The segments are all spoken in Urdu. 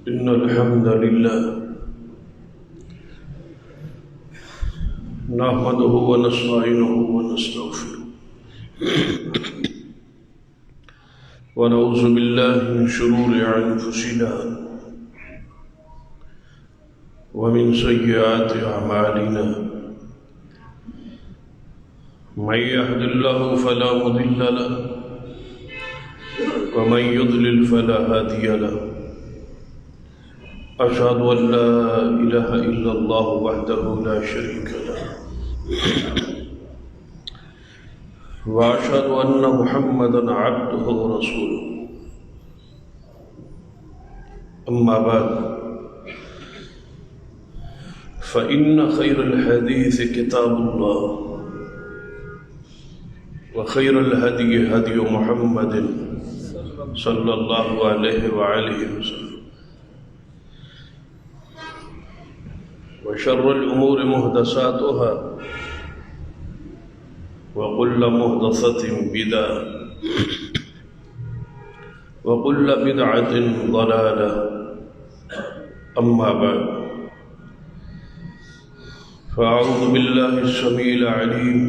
إن الحمد لله نحمده ونستعينه ونستغفره ونعوذ بالله من شرور أنفسنا ومن سيئات أعمالنا من يهد الله فلا مضل له ومن يضلل فلا هادي له أشهد أن لا إله إلا الله وحده لا شريك له وأشهد أن محمدًا عبده ورسوله أما بعد فإن خير الحديث كتاب الله وخير الهدي هدي محمد صلى الله عليه وآله وسلم وشر الأمور محدثاتها وكل محدثة بدعة وكل بدعة ضلالة أما بعد فأعوذ بالله السميع العليم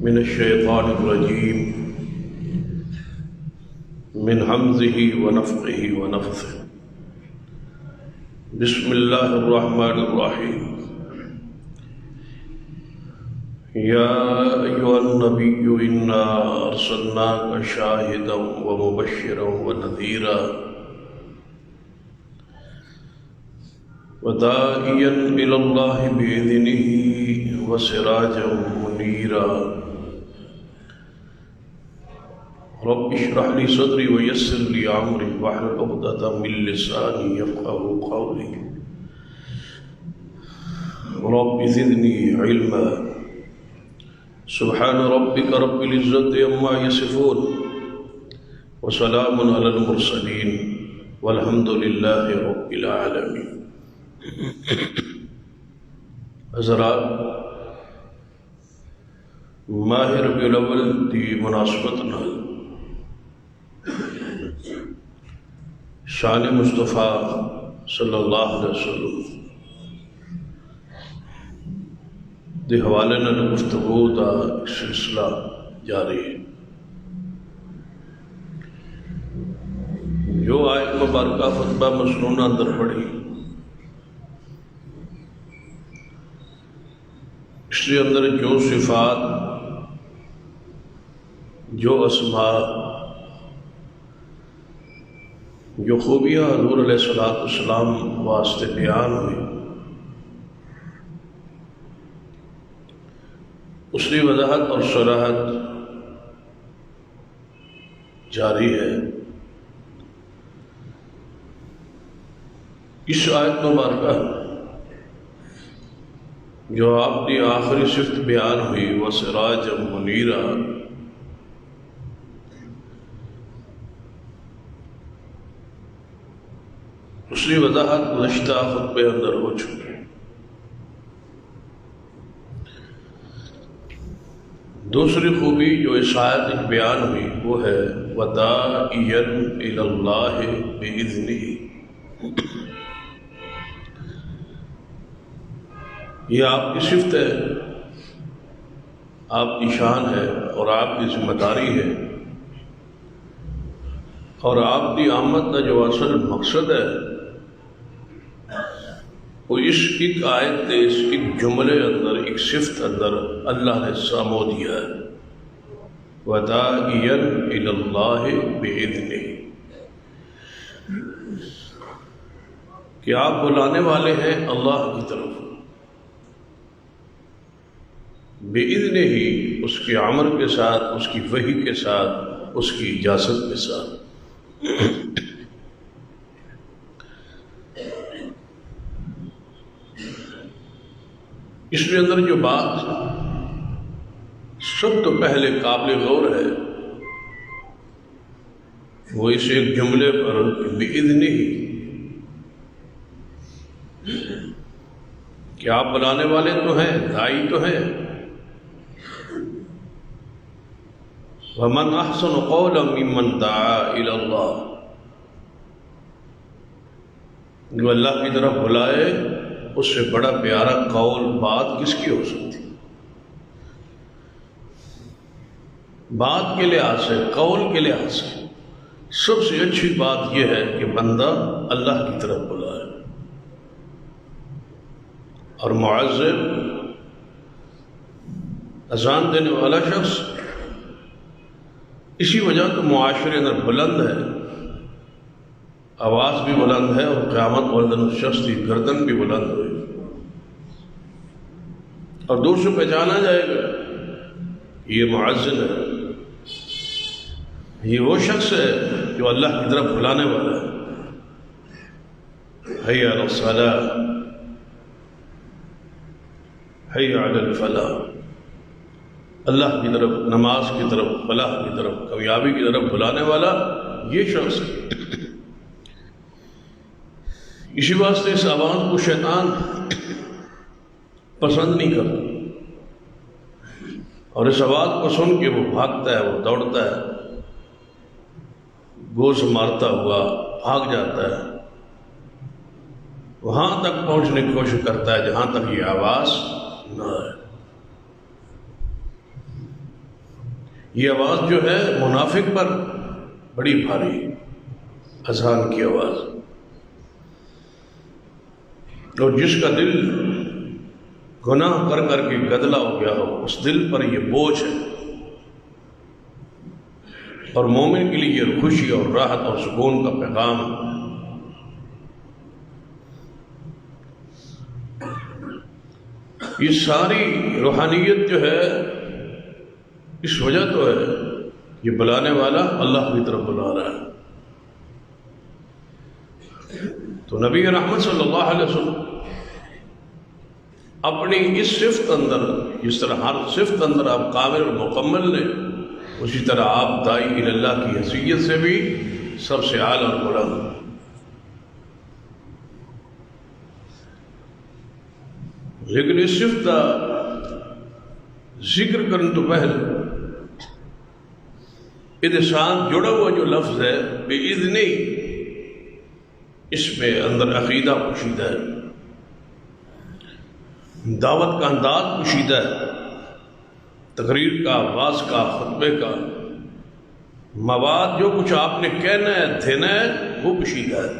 من الشيطان الرجيم من همزه ونفخه ونفثه بسم الله الرحمن الرحيم يا أيها النبي إنا أرسلناك شاهدا ومبشرا ونذيرا وداعيا إلى الله بإذنه وسراجا منيرا رب اشرح لي صدري ويسر لي أمري واحلل عقدة من لساني يفقهوا قولي رب زدني علما سبحان ربك رب العزة عما يصفون وسلام على المرسلين والحمد لله رب العالمين. حضرات، ماہ ربیع الاول کی مناسبت نال شان مصطفیٰ صلی اللہ علیہ وسلم دے حوالے نال گفتگو دا ایک سلسلہ جاری ہے. جو آیت مبارکہ خطبہ مسنونہ اندر پڑھی، اس کے اندر جو صفات، جو اسماء، جو خوبیاں حضور علیہ السلام واسطے بیان ہوئی، اس کی وضاحت اور شرحت جاری ہے. اس آیت مبارکہ جو آپ کی آخری صفت بیان ہوئی وَسِرَاجًا مُنِيرًا، اس کی وضاحت گزشتہ خطبے اندر ہو چکی. دوسری خوبی جو اس آیت میں بیان ہوئی وہ ہے وَدَاعِيًا إِلَى اللَّهِ بِإِذْنِهِ. یہ آپ کی صفت ہے، آپ کی شان ہے اور آپ کی ذمہ داری ہے، اور آپ کی آمد کا جو اصل مقصد ہے وہ اس ایک آیت کے اس ایک جملے اندر، ایک صفت اندر اللہ نے سامو دیا ہے وَدَاعِيًا إِلَى اللَّهِ بِإِذْنِهِ، کہ آپ بلانے والے ہیں اللہ کی طرف بِإِذْنِهِ، اس کے امر کے ساتھ، اس کی وحی کے ساتھ، اس کی اجازت کے ساتھ. اس کے اندر جو بات سب تو پہلے قابل غور ہے وہ اس ایک جملے پر بِإِذْنِهِ، کہ آپ بلانے والے تو ہیں، داعی تو ہیں. وَمَنْ أَحْسَنُ قَوْلًا مِّمَّنْ دَعَا إِلَى اللَّهِ، جو اللہ کی طرف بلائے اس سے بڑا پیارا قول بات کس کی ہو سکتی. بات کے لحاظ سے، قول کے لحاظ سے سب سے اچھی بات یہ ہے کہ بندہ اللہ کی طرف بلائے، اور معذب اذان دینے والا شخص اسی وجہ تو معاشرے اندر بلند ہے، آواز بھی بلند ہے، اور قیامت والدن اس شخص کی گردن بھی بلند ہوئی اور دور سے پہچانا جائے گا یہ معذن ہے، یہ وہ شخص ہے جو اللہ کی طرف بلانے والا ہے۔ حی علی الصلاۃ، حی علی الفلاح، اللہ کی طرف، نماز کی طرف، فلاح کی طرف، کامیابی کی طرف بلانے والا یہ شخص ہے۔ اسی واسطے اس آواز کو شیطان پسند نہیں کرتا، اور اس آواز کو سن کے وہ بھاگتا ہے، وہ دوڑتا ہے، گوش مارتا ہوا بھاگ جاتا ہے، وہاں تک پہنچنے کی کوشش کرتا ہے جہاں تک یہ آواز نہ آئے۔ یہ آواز جو ہے منافق پر بڑی بھاری، اذان کی آواز، اور جس کا دل گناہ کر کر کے گدلا ہو گیا ہو اس دل پر یہ بوجھ ہے، اور مومن کے لیے یہ خوشی اور راحت اور سکون کا پیغام ہے۔ یہ ساری روحانیت جو ہے اس وجہ تو ہے یہ بلانے والا اللہ کی طرف بلا رہا ہے۔ تو نبی رحمت صلی اللہ علیہ وسلم اپنی اس صفت اندر، جس طرح ہر صفت اندر آپ کامل اور مکمل لیں، اسی طرح آپ داعی الی اللہ کی حیثیت سے بھی سب سے اعلیٰ اور بلند۔ لیکن اس صفت کا ذکر کرنے تو پہلے یہ ساتھ جڑا ہوا جو لفظ ہے بِإِذْنِ، اس میں اندر عقیدہ پوشیدہ ہے، دعوت کا انداز پوشیدہ ہے، تقریر کا، واعظ کا، خطبے کا مواد، جو کچھ آپ نے کہنا ہے دینا ہے وہ پوشیدہ ہے۔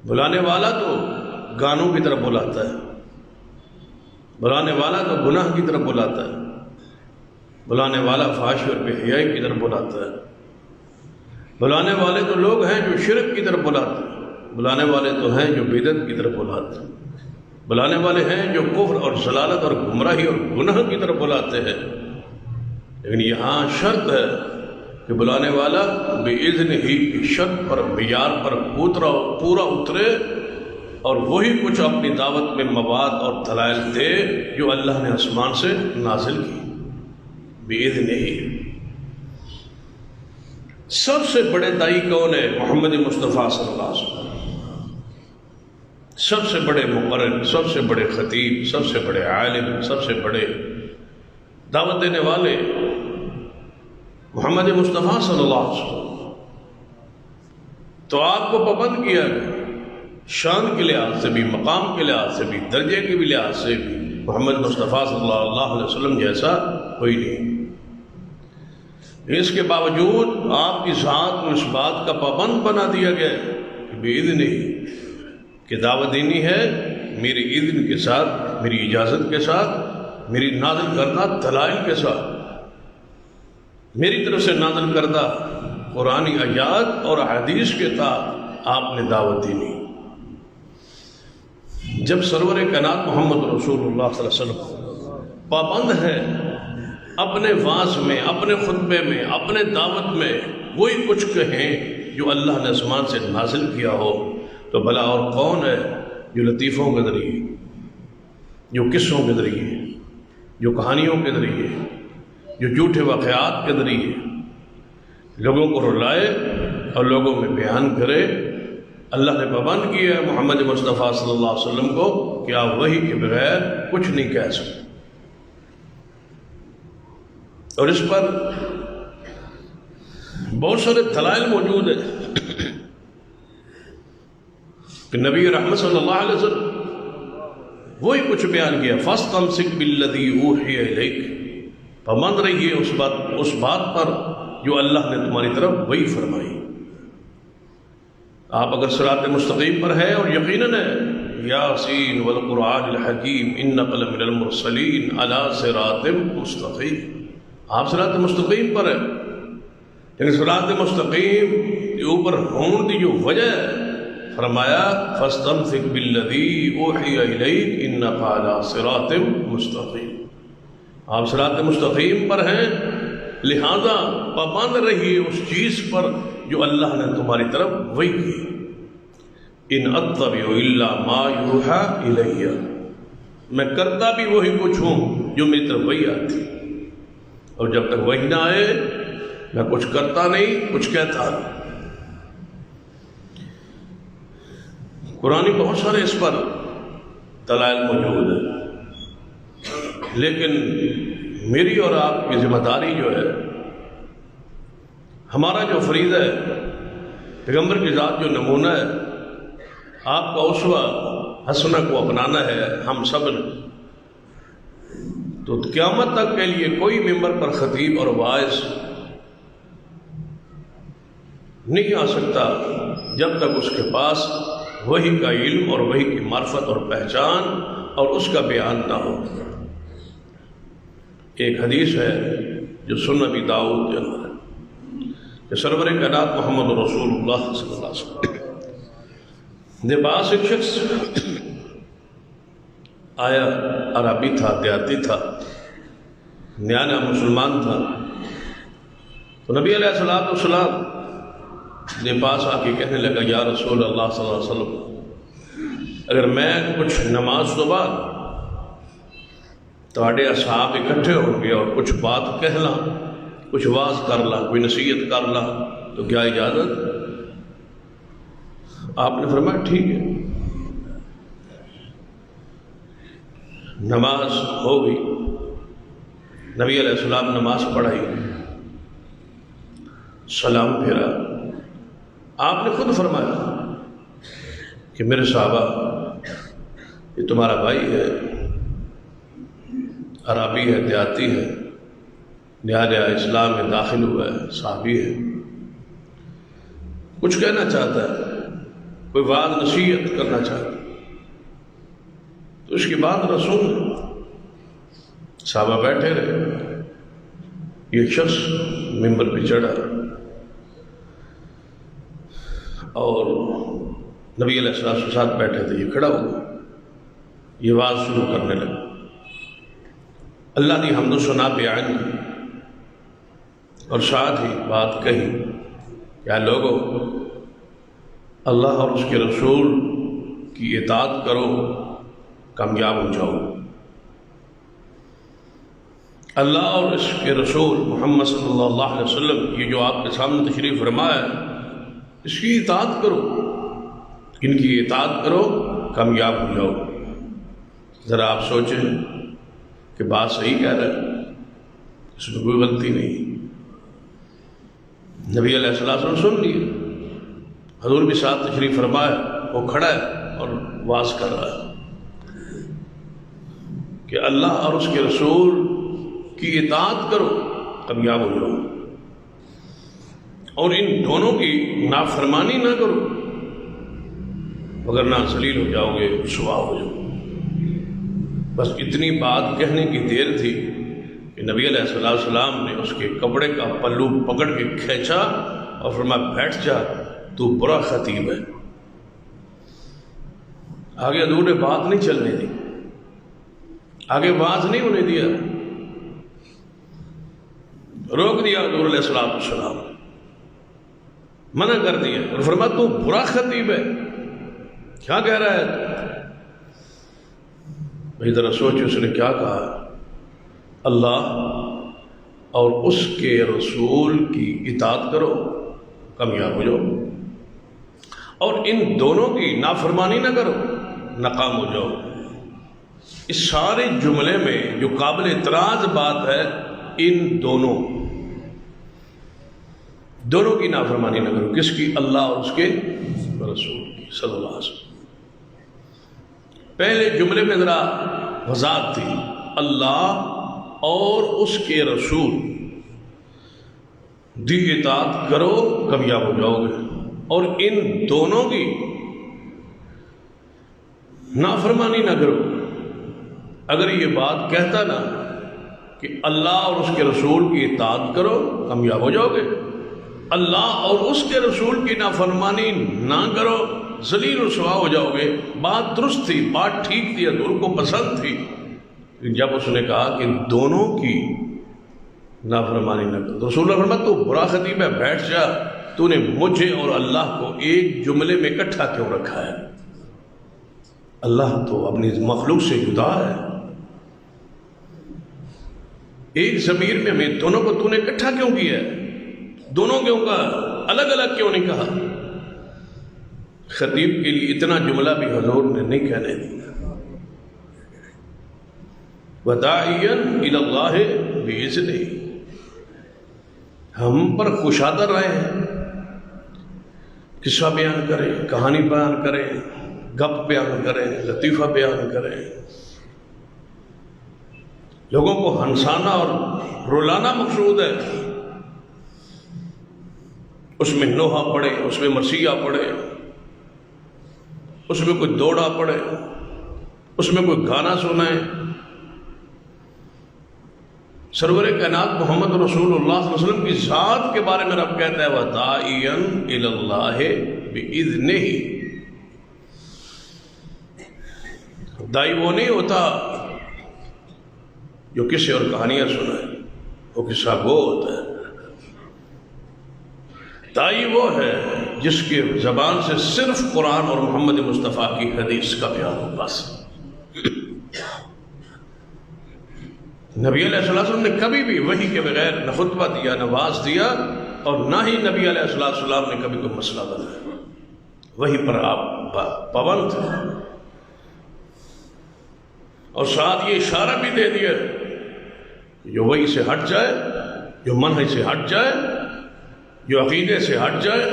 بلانے والا تو گانوں کی طرف بلاتا ہے، بلانے والا تو گناہ کی طرف بلاتا ہے، بلانے والا فحاشی اور بے حیائی کی طرف بلاتا ہے، بلانے والے تو لوگ ہیں جو شرک کی طرف بلاتے ہیں، بلانے والے تو ہیں جو بدعت کی طرف بلاتے ہیں، بلانے والے ہیں جو کفر اور ضلالت اور گمراہی اور گناہ کی طرف بلاتے ہیں۔ لیکن یہاں شرط ہے کہ بلانے والا بِإِذْنِ ہی کی شرط پر، معیار پر پورا اترے، اور وہی کچھ اپنی دعوت میں مواد اور دلائل دے جو اللہ نے آسمان سے نازل کی، بِإِذْنِ ہی۔ سب سے بڑے داعی کون ہے؟ محمد مصطفیٰ صلی اللہ علیہ وسلم۔ سب سے بڑے مقرر، سب سے بڑے خطیب، سب سے بڑے عالم، سب سے بڑے دعوت دینے والے محمد مصطفیٰ صلی اللہ علیہ وسلم۔ تو آپ کو پابند کیا گیا، شان کے لحاظ سے بھی، مقام کے لحاظ سے بھی، درجے کے بھی لحاظ سے بھی محمد مصطفیٰ صلی اللہ علیہ وسلم جیسا کوئی نہیں۔ اس کے باوجود آپ کی ذات میں اس بات کا پابند بنا دیا گیا کہ بِإِذْنِ ہی، کہ دعوت دینی ہے میری اذن کے ساتھ، میری اجازت کے ساتھ، میری نازل کردہ دلائل کے ساتھ، میری طرف سے نازل کردہ قرآنی آیات اور حدیث کے تحت آپ نے دعوت دینی۔ جب سرور کائنات محمد رسول اللہ صلی اللہ علیہ وسلم پابند ہے اپنے واعظ میں، اپنے خطبے میں، اپنے دعوت میں وہی کچھ کہیں جو اللہ نے آسمان سے نازل کیا ہو، تو بھلا اور کون ہے جو لطیفوں کے ذریعے، جو قصوں کے ذریعے، جو کہانیوں کے ذریعے، جو جھوٹے واقعات کے ذریعے لوگوں کو رلائے اور لوگوں میں بیان کرے؟ اللہ نے پابند کیا ہے محمد مصطفیٰ صلی اللہ علیہ وسلم کو کہ آپ وحی کے بغیر کچھ نہیں کہہ سکتے، اور اس پر بہت سارے دلائل موجود ہیں کہ نبی رحمت صلی اللہ علیہ وسلم وہی کچھ بیان کیا، فَاسْتَمْسِكْ بِالَّذِي أُوحِيَ إِلَيْكَ، پابند رہیے اس بات پر جو اللہ نے تمہاری طرف وہی فرمائی۔ آپ اگر صراط مستقیم پر ہے، اور یقیناً ہے، یاسین والقرآن الحکیم انک لمن المرسلین علی صراط مستقیم، آپ صراط مستقیم پر ہے، لیکن صراط مستقیم کے اوپر ہون کی جو وجہ ہے، فرمایا فاستمسک بالذی اوحی الیک انک علی صراط مستقیم، آپ صراط مستقیم پر ہیں، لہذا پابند رہیے اس چیز پر جو اللہ نے تمہاری طرف وحی کی۔ ان اتبع الا ما یوحی الی، میں کرتا بھی وہی کچھ ہوں جو میری طرف وحی آتی، اور جب تک وحی نہ آئے میں کچھ کرتا نہیں، کچھ کہتا نہیں۔ قرآن بہت سارے اس پر دلائل موجود ہیں، لیکن میری اور آپ کی ذمہ داری جو ہے، ہمارا جو فریضہ ہے، پیغمبر کی ذات جو نمونہ ہے، آپ کا اسوہ حسنہ کو اپنانا ہے ہم سب نے۔ تو قیامت تک کے لیے کوئی ممبر پر خطیب اور واعظ نہیں آ سکتا جب تک اس کے پاس وحی کا علم اور وحی کی معرفت اور پہچان اور اس کا بیان نہ ہو۔ ایک حدیث ہے جو سنن ابی داؤد کے اندر ہے کہ سرور کائنات محمد رسول اللہ صلی اللہ علیہ وسلم کے پاس ایک شخص آیا، عربی تھا، دیہاتی تھا، نیا نیا مسلمان تھا، تو نبی علیہ السلام کے پاس آ کے کہنے لگا، یا رسول اللہ صلی اللہ علیہ وسلم، اگر میں کچھ نماز تو بعد تواڈے اصحاب اکٹھے ہو گئے اور کچھ بات کہہ لاں، کچھ واز کر لاں، کوئی نصیحت کر لاں، تو کیا اجازت؟ آپ نے فرمایا ٹھیک ہے۔ نماز ہو گئی، نبی علیہ السلام نماز پڑھائی، سلام پھیرا، آپ نے خود فرمایا کہ میرے صحابہ، یہ تمہارا بھائی ہے، عربی ہے، دیہاتی ہے، نیا نیا اسلام میں داخل ہوا ہے، صحابی ہے، کچھ کہنا چاہتا ہے، کوئی بات نصیحت کرنا چاہتا ہے، تو اس کی بات نہ سن۔ صحابہ بیٹھے رہے، یہ شخص ممبر پہ چڑھا اور نبی علیہ السلام کے ساتھ بیٹھے تھے، یہ کھڑا ہوا، یہ بات شروع کرنے لگا، اللہ کی حمد و ثنا بیان کی، اور ساتھ ہی بات کہی، کیا لوگوں، اللہ اور اس کے رسول کی اطاعت کرو، کامیاب ہو جاؤ۔ اللہ اور اس کے رسول محمد صلی اللہ علیہ وسلم یہ جو آپ کے سامنے تشریف فرمایا ہے، اس کی اطاعت کرو، ان کی اطاعت کرو، کامیاب ہو جاؤ۔ ذرا آپ سوچیں کہ بات صحیح کہہ رہا ہے، اس میں کوئی غلطی نہیں۔ نبی علیہ السلام نے سن لیا، حضور بھی ساتھ تشریف فرمایا، وہ کھڑا ہے اور واز کر رہا ہے کہ اللہ اور اس کے رسول کی اطاعت کرو، کامیاب ہو جاؤ، اور ان دونوں کی نافرمانی نہ کرو، وگرنہ ذلیل ہو جاؤ گے، رسوا ہو جاؤ۔ بس اتنی بات کہنے کی دیر تھی کہ نبی علیہ السلام نے اس کے کپڑے کا پلو پکڑ کے کھینچا اور فرمایا بیٹھ جا، تو برا خطیب ہے۔ آگے حضور نے بات نہیں چلنے دی، آگے بات نہیں ہونے دیا، روک دیا حضور علیہ السلام، منع کر دیا اور فرمایا تو برا خطیب ہے، کیا کہہ رہا ہے؟ بھائی ذرا سوچو اس نے کیا کہا، اللہ اور اس کے رسول کی اطاعت کرو، کامیاب ہو جاؤ، اور ان دونوں کی نافرمانی نہ کرو، ناکام ہو جاؤ۔ اس سارے جملے میں جو قابل اعتراض بات ہے، ان دونوں کی نافرمانی نہ کرو، کس کی؟ اللہ اور اس کے رسول کی صلی اللہ علیہ وسلم۔ پہلے جملے میں ذرا وضاحت تھی، اللہ اور اس کے رسول دی اطاعت کرو کامیاب ہو جاؤ گے، اور ان دونوں کی نافرمانی نہ کرو۔ اگر یہ بات کہتا نا کہ اللہ اور اس کے رسول کی اطاعت کرو کامیاب ہو جاؤ گے، اللہ اور اس کے رسول کی نافرمانی نہ کرو ذلیل رسوا ہو جاؤ گے، بات درست تھی، بات ٹھیک تھی، حضور کو پسند تھی، جب اس نے کہا کہ دونوں کی نافرمانی نہ کرو، رسول اللہ فرمایا تو برا خطیب ہے، بیٹھ جا، تو نے مجھے اور اللہ کو ایک جملے میں اکٹھا کیوں رکھا ہے؟ اللہ تو اپنی مخلوق سے جدا ہے، ایک ضمیر میں ہمیں دونوں کو تو نے اکٹھا کیوں کیا ہے؟ دونوں کیوں کہا، الگ الگ کیوں نہیں کہا؟ خطیب کے لیے اتنا جملہ بھی حضور نے نہیں کہنے دیا۔ وَدَاعِيًا إِلَى اللَّهِ بِإِذْنِهِ، ہم پر کشادہ رہے ہیں، قصہ بیان کریں، کہانی بیان کریں، گپ بیان کریں، لطیفہ بیان کریں، لوگوں کو ہنسانا اور رلانا مقصود ہے، اس میں نوحہ پڑے، اس میں مرثیہ پڑے، اس میں کوئی دوڑا پڑے، اس میں کوئی گانا سنائے۔ سرور کائنات محمد رسول اللہ صلی اللہ علیہ وسلم کی ذات کے بارے میں رب کہتا ہے وَدَاعِيًا إِلَى اللَّهِ بِإِذْنِهِ، دائی وہ نہیں ہوتا جو کسی اور کہانیاں سنائے، وہ قصہ گو ہوتا ہے۔ دائی وہ ہے جس کے زبان سے صرف قرآن اور محمد مصطفیٰ کی حدیث کا بیان ہو، بس۔ نبی علیہ السلام نے کبھی بھی وحی کے بغیر نہ خطبہ دیا، نہ واعظ دیا، اور نہ ہی نبی علیہ السلام نے کبھی کوئی مسئلہ بنایا، وحی پر آپ پابند تھے۔ اور ساتھ یہ اشارہ بھی دے دیا جو وحی سے ہٹ جائے، جو منہج سے ہٹ جائے، جو عقیدے سے ہٹ جائے،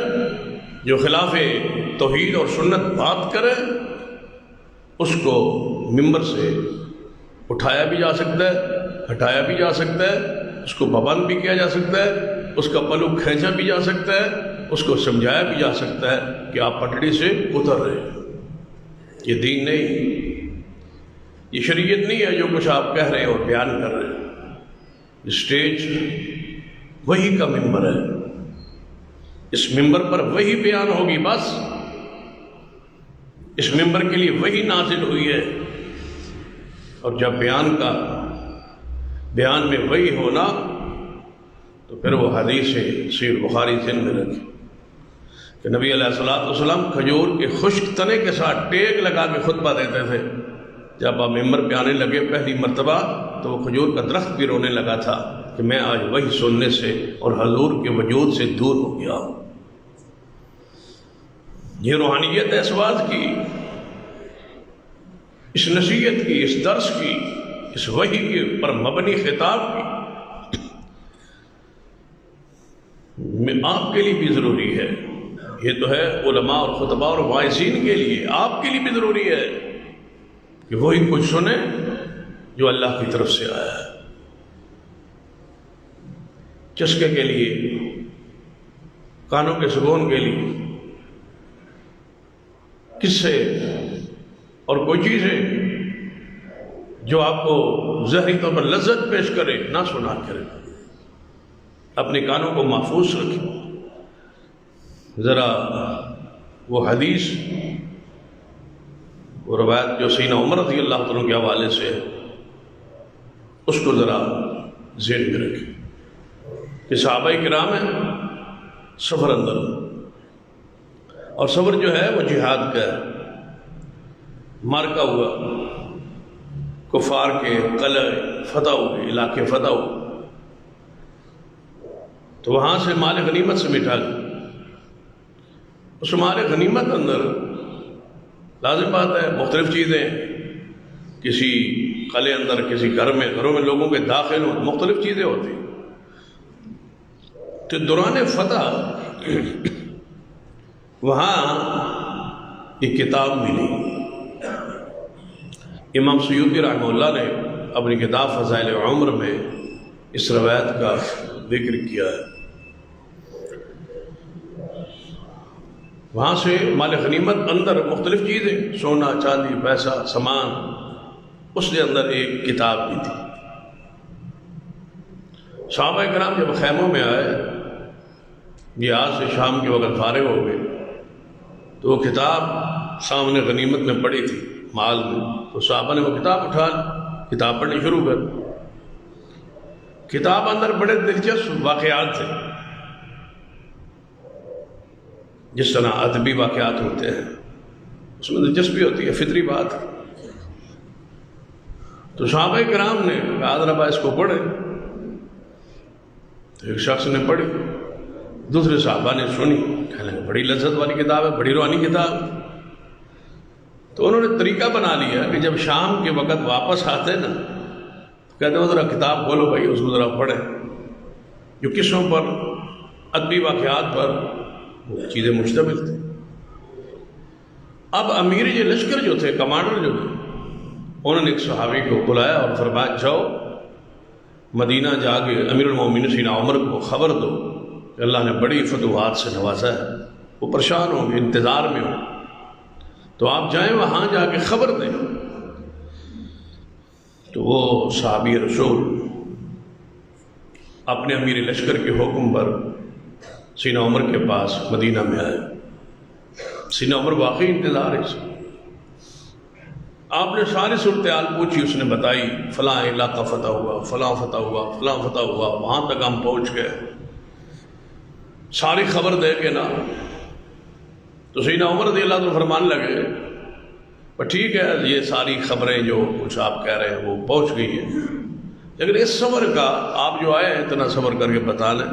جو خلاف توحید اور سنت بات کرے، اس کو ممبر سے اٹھایا بھی جا سکتا ہے، ہٹایا بھی جا سکتا ہے، اس کو پابند بھی کیا جا سکتا ہے، اس کا پلو کھینچا بھی جا سکتا ہے، اس کو سمجھایا بھی جا سکتا ہے کہ آپ پٹڑی سے اتر رہے ہیں۔ یہ دین نہیں، یہ شریعت نہیں ہے جو کچھ آپ کہہ رہے ہیں اور بیان کر رہے ہیں۔ اسٹیج وہی کا ممبر ہے، اس ممبر پر وہی بیان ہوگی، بس اس ممبر کے لیے وہی نازل ہوئی ہے، اور جب بیان میں وہی ہونا تو پھر وہ حدیث صحیح بخاری ذہن میں رکھے کہ نبی علیہ السلام کھجور کے خشک تنے کے ساتھ ٹیک لگا کے خطبہ دیتے تھے۔ جب آپ ممبر پہ آنے لگے پہلی مرتبہ تو وہ کھجور کا درخت بھی رونے لگا تھا کہ میں آج وہی سننے سے اور حضور کے وجود سے دور ہو گیا ہوں۔ یہ روحانیت ہے اس بات کی، اس نصیحت کی، اس درس کی، اس وحی کے پر مبنی خطاب کی آپ کے لیے بھی ضروری ہے۔ یہ تو ہے علماء اور خطباء اور واعظین کے لیے، آپ کے لیے بھی ضروری ہے کہ وہی کچھ سنیں جو اللہ کی طرف سے آیا ہے۔ چسکے کے لیے، کانوں کے سکون کے لیے قصے اور کوئی چیزیں جو آپ کو ظاہری طور پر لذت پیش کرے نہ سنا کرے، اپنے کانوں کو محفوظ رکھیں۔ ذرا وہ حدیث، وہ روایت جو سیدنا عمر رضی اللہ عنہ کے حوالے سے ہے، اس کو ذرا ذہن میں رکھیں کہ صحابہ کرام ہیں سفر اندر، اور سفر جو ہے وہ جہاد کا ہے، مارکا ہوا، کفار کے قلعے فتح ہوئے، علاقے فتح ہوئے، تو وہاں سے مال غنیمت سے مٹا گیا۔ اس مال غنیمت اندر لازم بات ہے مختلف چیزیں، کسی قلعے اندر، کسی گھروں میں لوگوں کے داخل ہوں، مختلف چیزیں ہوتی ہیں۔ تو دوران فتح وہاں ایک کتاب ملی، امام سیوطی رحمہ اللہ نے اپنی کتاب فضائل عمر میں اس روایت کا ذکر کیا ہے۔ وہاں سے مال غنیمت اندر مختلف چیزیں، سونا چاندی پیسہ سامان، اس کے اندر ایک کتاب بھی تھی۔ صحابہ کرام جب خیموں میں آئے، یہ آج سے شام کے وقت فارغ ہو گئے، تو وہ کتاب سامنے غنیمت میں پڑی تھی مال میں، تو صحابہ نے وہ کتاب اٹھا لی، کتاب پڑھنی شروع کر۔ کتاب اندر بڑے دلچسپ واقعات تھے، جس طرح ادبی واقعات ہوتے ہیں اس میں دلچسپی ہوتی ہے، فطری بات ہے۔ تو صحابہ کرام نے کہا حضرت اس کو پڑھے، تو ایک شخص نے پڑھی، دوسرے صحابہ نے سنی، کہنے لگے بڑی لذت والی کتاب ہے، بڑی روحانی کتاب۔ تو انہوں نے طریقہ بنا لیا کہ جب شام کے وقت واپس آتے نا، کہتے ہیں ذرا کتاب کھولو بھائی، اس کو ذرا پڑھیں، جو قصوں پر، ادبی واقعات پر وہ چیزیں مشتمل تھیں۔ اب امیر یہ لشکر جو تھے، کمانڈر جو تھے، انہوں نے ایک صحابی کو بلایا اور فرمایا جاؤ مدینہ جا کے امیر المومنین سیدنا عمر کو خبر دو کہ اللہ نے بڑی فتوحات سے نوازا ہے، وہ پریشان ہوں گے، انتظار میں ہوں، تو آپ جائیں وہاں جا کے خبر دیں۔ تو وہ صحابی رسول اپنے امیر لشکر کے حکم پر سیدنا عمر کے پاس مدینہ میں آئے۔ سیدنا عمر واقعی انتظار ہے، آپ نے ساری صورتحال پوچھی، اس نے بتائی فلاں علاقہ فتح ہوا، فلاں فتح ہوا، فلاں فتح ہوا، وہاں تک ہم پہنچ گئے، ساری خبر دے کے نا۔ تو سیدنا عمر رضی اللہ عنہ فرمانے لگے پر ٹھیک ہے، یہ ساری خبریں جو کچھ آپ کہہ رہے ہیں وہ پہنچ گئی ہیں، لیکن اس سفر کا آپ جو آئے ہیں اتنا سفر کر کے بتا لیں،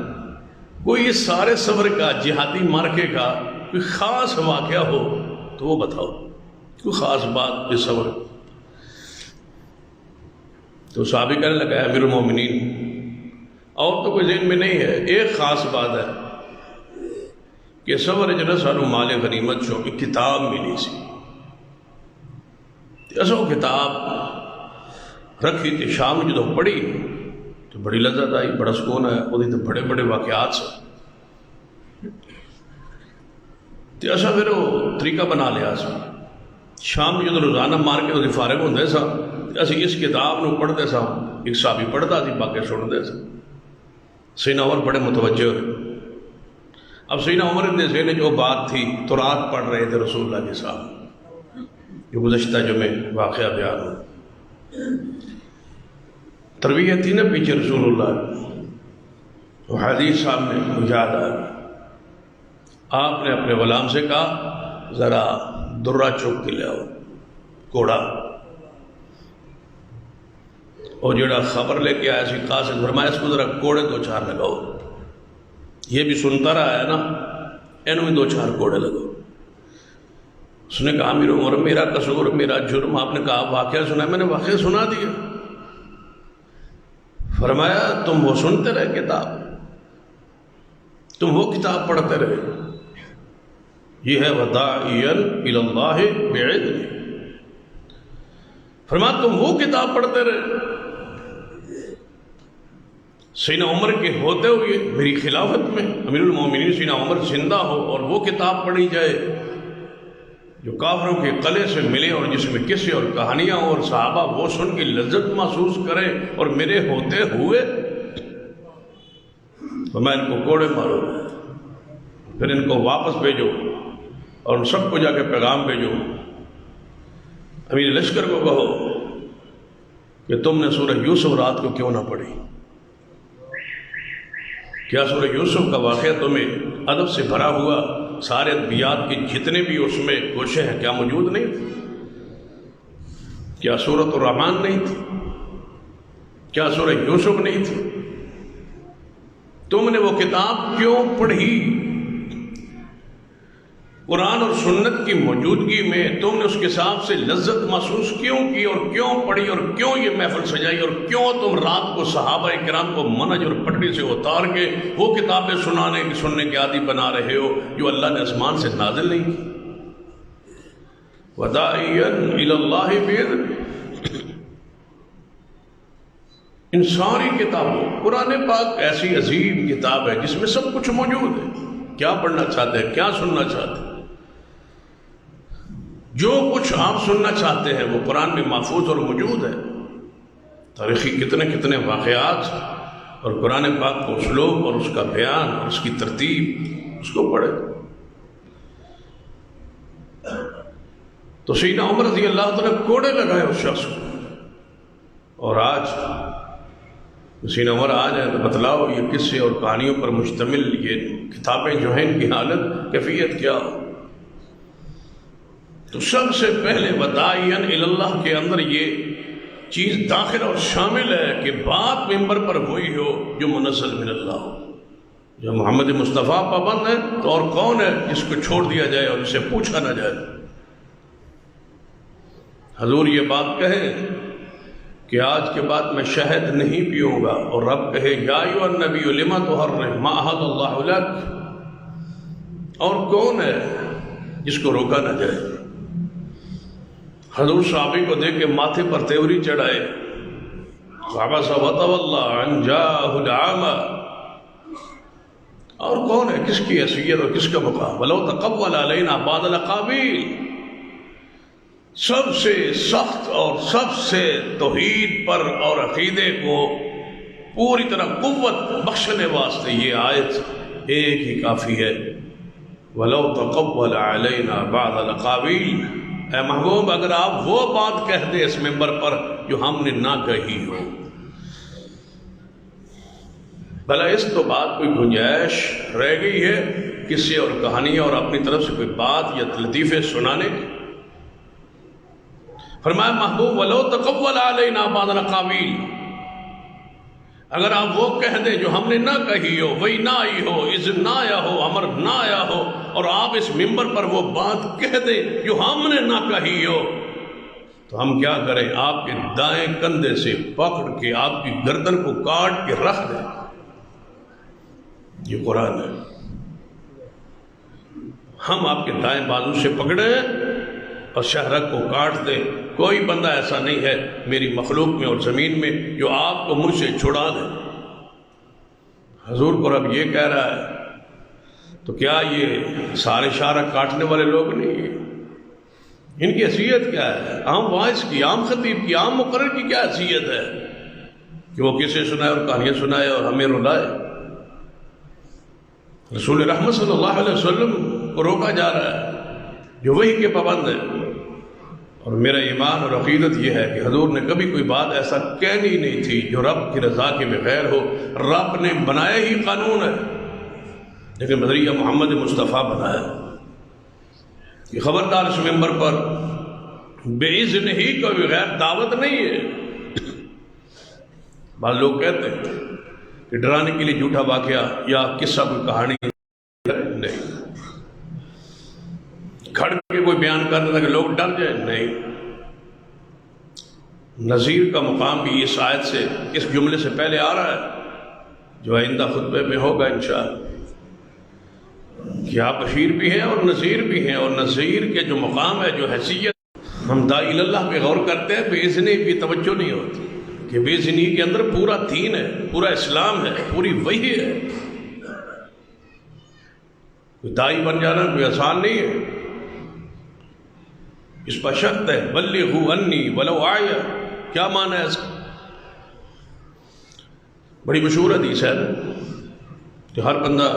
کوئی اس سارے سفر کا جہادی مارکے کا کوئی خاص واقعہ ہو تو وہ بتاؤ، کوئی خاص بات اس سفر۔ تو صحابی کہنے لگا ہے امیر المومنین، اور تو کوئی ذہن میں نہیں ہے، ایک خاص بات ہے کہ سفر جنہیں سانو مال غنیمت چوں ایک کتاب ملی سی، ایسو کتاب رکھی تھی، شام جدو پڑھی تو بڑی لذت آئی، بڑا سکون ہے، وہ تو بڑے بڑے واقعات سے تو ایسا پھر وہ طریقہ بنا لیا سا، شام جدو روزانہ مار کے وہ فارغ ہوندے سا، اسی اس کتاب نو پڑھتے سا، ایک صحابی پڑھتا تھی باقی سنتے سا۔ سیدنا عمر بڑے متوجہ ہوئے۔ اب سیدنا عمر کے ذہن میں جو بات تھی تو رات پڑھ رہے تھے رسول اللہ کے سامنے، جو گزشتہ جمعے واقعہ بیان ہو، تربیت تھی نا پیچھے رسول اللہ، تو حدیث سامنے یاد آ گئی۔ آپ نے اپنے غلام سے کہا ذرا درہ چوک کے لے آؤ، کوڑا، اور جڑا خبر لے کے آیا سی قاصد، فرمایا اس کو ذرا کوڑے دو چار لگاؤ، یہ بھی سنتا رہا ہے نا، انہوں میں دو چار کوڑے لگاؤ۔ اس نے کہا امیر عمر میرا قصور، میرا جرم، آپ نے کہا واقعہ سنا ہے، میں نے واقعہ سنا دیا۔ فرمایا تم وہ سنتے رہے کتاب، تم وہ کتاب پڑھتے رہے، یہ ہے وداعیا الی اللہ بعلم، فرمایا تم وہ کتاب پڑھتے رہے۔ سیدنا عمر کے ہوتے ہوئے میری خلافت میں امیر المومنین سیدنا عمر زندہ ہو اور وہ کتاب پڑھی جائے جو کافروں کے قلعے سے ملے اور جس میں قصے اور کہانیاں اور صحابہ وہ سن کے لذت محسوس کریں، اور میرے ہوتے ہوئے تو میں ان کو کوڑے مارو، پھر ان کو واپس بھیجو اور ان سب کو جا کے پیغام بھیجو، امیر لشکر کو کہو کہ تم نے سورہ یوسف رات کو کیوں نہ پڑھی، کیا سورہ یوسف کا واقعہ تمہیں ادب سے بھرا ہوا سارے ادبیات کی جتنے بھی اس میں کوشیں ہیں کیا موجود نہیں تھی؟ کیا سورۃ الرحمن نہیں تھی؟ کیا سورہ یوسف نہیں تھی؟ تم نے وہ کتاب کیوں پڑھی؟ قرآن اور سنت کی موجودگی میں تم نے اس کے حساب سے لذت محسوس کیوں کی اور کیوں پڑھی اور کیوں یہ محفل سجائی اور کیوں تم رات کو صحابہ کرام کو منہج اور پٹڑی سے اتار کے وہ کتابیں سننے کے عادی بنا رہے ہو جو اللہ نے آسمان سے نازل نہیں کی؟ وداعیا الی اللہ بعلم، ان ساری کتابوں، قرآن پاک ایسی عظیم کتاب ہے جس میں سب کچھ موجود ہے. کیا پڑھنا چاہتے ہیں، کیا سننا چاہتے ہیں، جو کچھ آپ سننا چاہتے ہیں وہ قرآن میں محفوظ اور موجود ہے. تاریخی کتنے کتنے واقعات، اور قرآن پاک کو اسلوب اور اس کا بیان اور اس کی ترتیب، اس کو پڑھے. تو سیدنا عمر رضی اللہ تعالیٰ کوڑے لگائے اس شخص کو. اور آج سیدنا عمر آج ہے تو بتلاؤ یہ قصے اور کہانیوں پر مشتمل یہ کتابیں جو ہیں ان کی حالت کیفیت کیا ہو. تو سب سے پہلے وداعین اللہ کے اندر یہ چیز داخل اور شامل ہے کہ بات ممبر پر ہوئی ہو جو منزل من اللہ ہو. جو محمد مصطفیٰ پابند ہے تو اور کون ہے جس کو چھوڑ دیا جائے اور اسے پوچھا نہ جائے. حضور یہ بات کہیں کہ آج کے بعد میں شہد نہیں پیوں گا، اور رب کہے یا ایھا النبی لما تحرم ما احل اللہ لک. اور کون ہے جس کو روکا نہ جائے. حضور صحابی کو دیکھ کے ماتھے پر تیوری چڑھائے، عبس وتولی ان جاءہ الاعمی. اور کون ہے، کس کی حیثیت اور کس کا مقام. ولو تقول علینا بعض الاقاویل. سب سے سخت اور سب سے توحید پر اور عقیدے کو پوری طرح قوت بخشنے واسطے یہ آیت ایک ہی کافی ہے. وَلَوْ تَقَوَّلَ عَلَيْنَا بَعْضَ الْأَقَاوِيلِ. اے محبوب اگر آپ وہ بات کہہ دیں اس ممبر پر جو ہم نے نہ کہی ہو، بھلا اس تو بات کوئی گنجائش رہ گئی ہے کسی اور کہانی اور اپنی طرف سے کوئی بات یا لطیفے سنانے کی. فرمایا محبوب وَلَوْ تَقَوَّلَ عَلَيْنَا بَعْضَ الْأَقَاوِيلِ. اگر آپ وہ کہہ دیں جو ہم نے نہ کہی ہو، وہی نہ آئی ہو، اذن نہ آیا ہو، امر نہ آیا ہو، اور آپ اس ممبر پر وہ بات کہہ دیں جو ہم نے نہ کہی ہو، تو ہم کیا کریں؟ آپ کے دائیں کندھے سے پکڑ کے آپ کی گردن کو کاٹ کے رکھ دیں. یہ قرآن ہے. ہم آپ کے دائیں بازو سے پکڑیں اور شہرک کو کاٹ دیں. کوئی بندہ ایسا نہیں ہے میری مخلوق میں اور زمین میں جو آپ کو مجھ سے چھڑا دے. حضور کو رب یہ کہہ رہا ہے تو کیا یہ سارے شہرک کاٹنے والے لوگ نہیں ہیں؟ ان کی حیثیت کیا ہے؟ عام واعظ کی، عام خطیب کی، عام مقرر کی کیا حیثیت ہے کہ وہ کسے سنائے اور کہانیاں سنائے اور ہمیں رلائے؟ رسول رحمت صلی اللہ علیہ وسلم کو روکا جا رہا ہے جو وحی کے پابند ہے. اور میرا ایمان اور عقیدت یہ ہے کہ حضور نے کبھی کوئی بات ایسا کہنی نہیں تھی جو رب کی رضا کے بغیر ہو. رب نے بنایا ہی قانون ہے لیکن بذریعہ محمد مصطفیٰ بنایا. یہ خبردار اس ممبر پر بے اذن ہی کو بغیر دعوت نہیں ہے. بعض لوگ کہتے ہیں کہ ڈرانے کے لیے جھوٹا واقعہ یا قصہ کوئی کہانی نہیں، کھڑ کے کوئی بیان کرنے تھا کہ لوگ ڈر جائیں، نہیں. نذیر کا مقام بھی اس آیت سے، اس جملے سے پہلے آ رہا ہے جو آئندہ خطبے میں ہوگا انشاءاللہ، کہ آپ بشیر بھی ہیں اور نذیر بھی ہیں. اور نذیر کے جو مقام ہے، جو حیثیت، ہم داعی اللہ پہ غور کرتے ہیں، بے اذنی پہ توجہ نہیں ہوتی کہ بے اذنی کے اندر پورا دین ہے، پورا اسلام ہے، پوری وحی ہے. داعی بن جانا کوئی آسان نہیں ہے. اس پر شرط ہے بلغوا انی ولو آیہ. کیا معنی ہے اس کا؟ بڑی مشہور حدیث ہے کہ ہر بندہ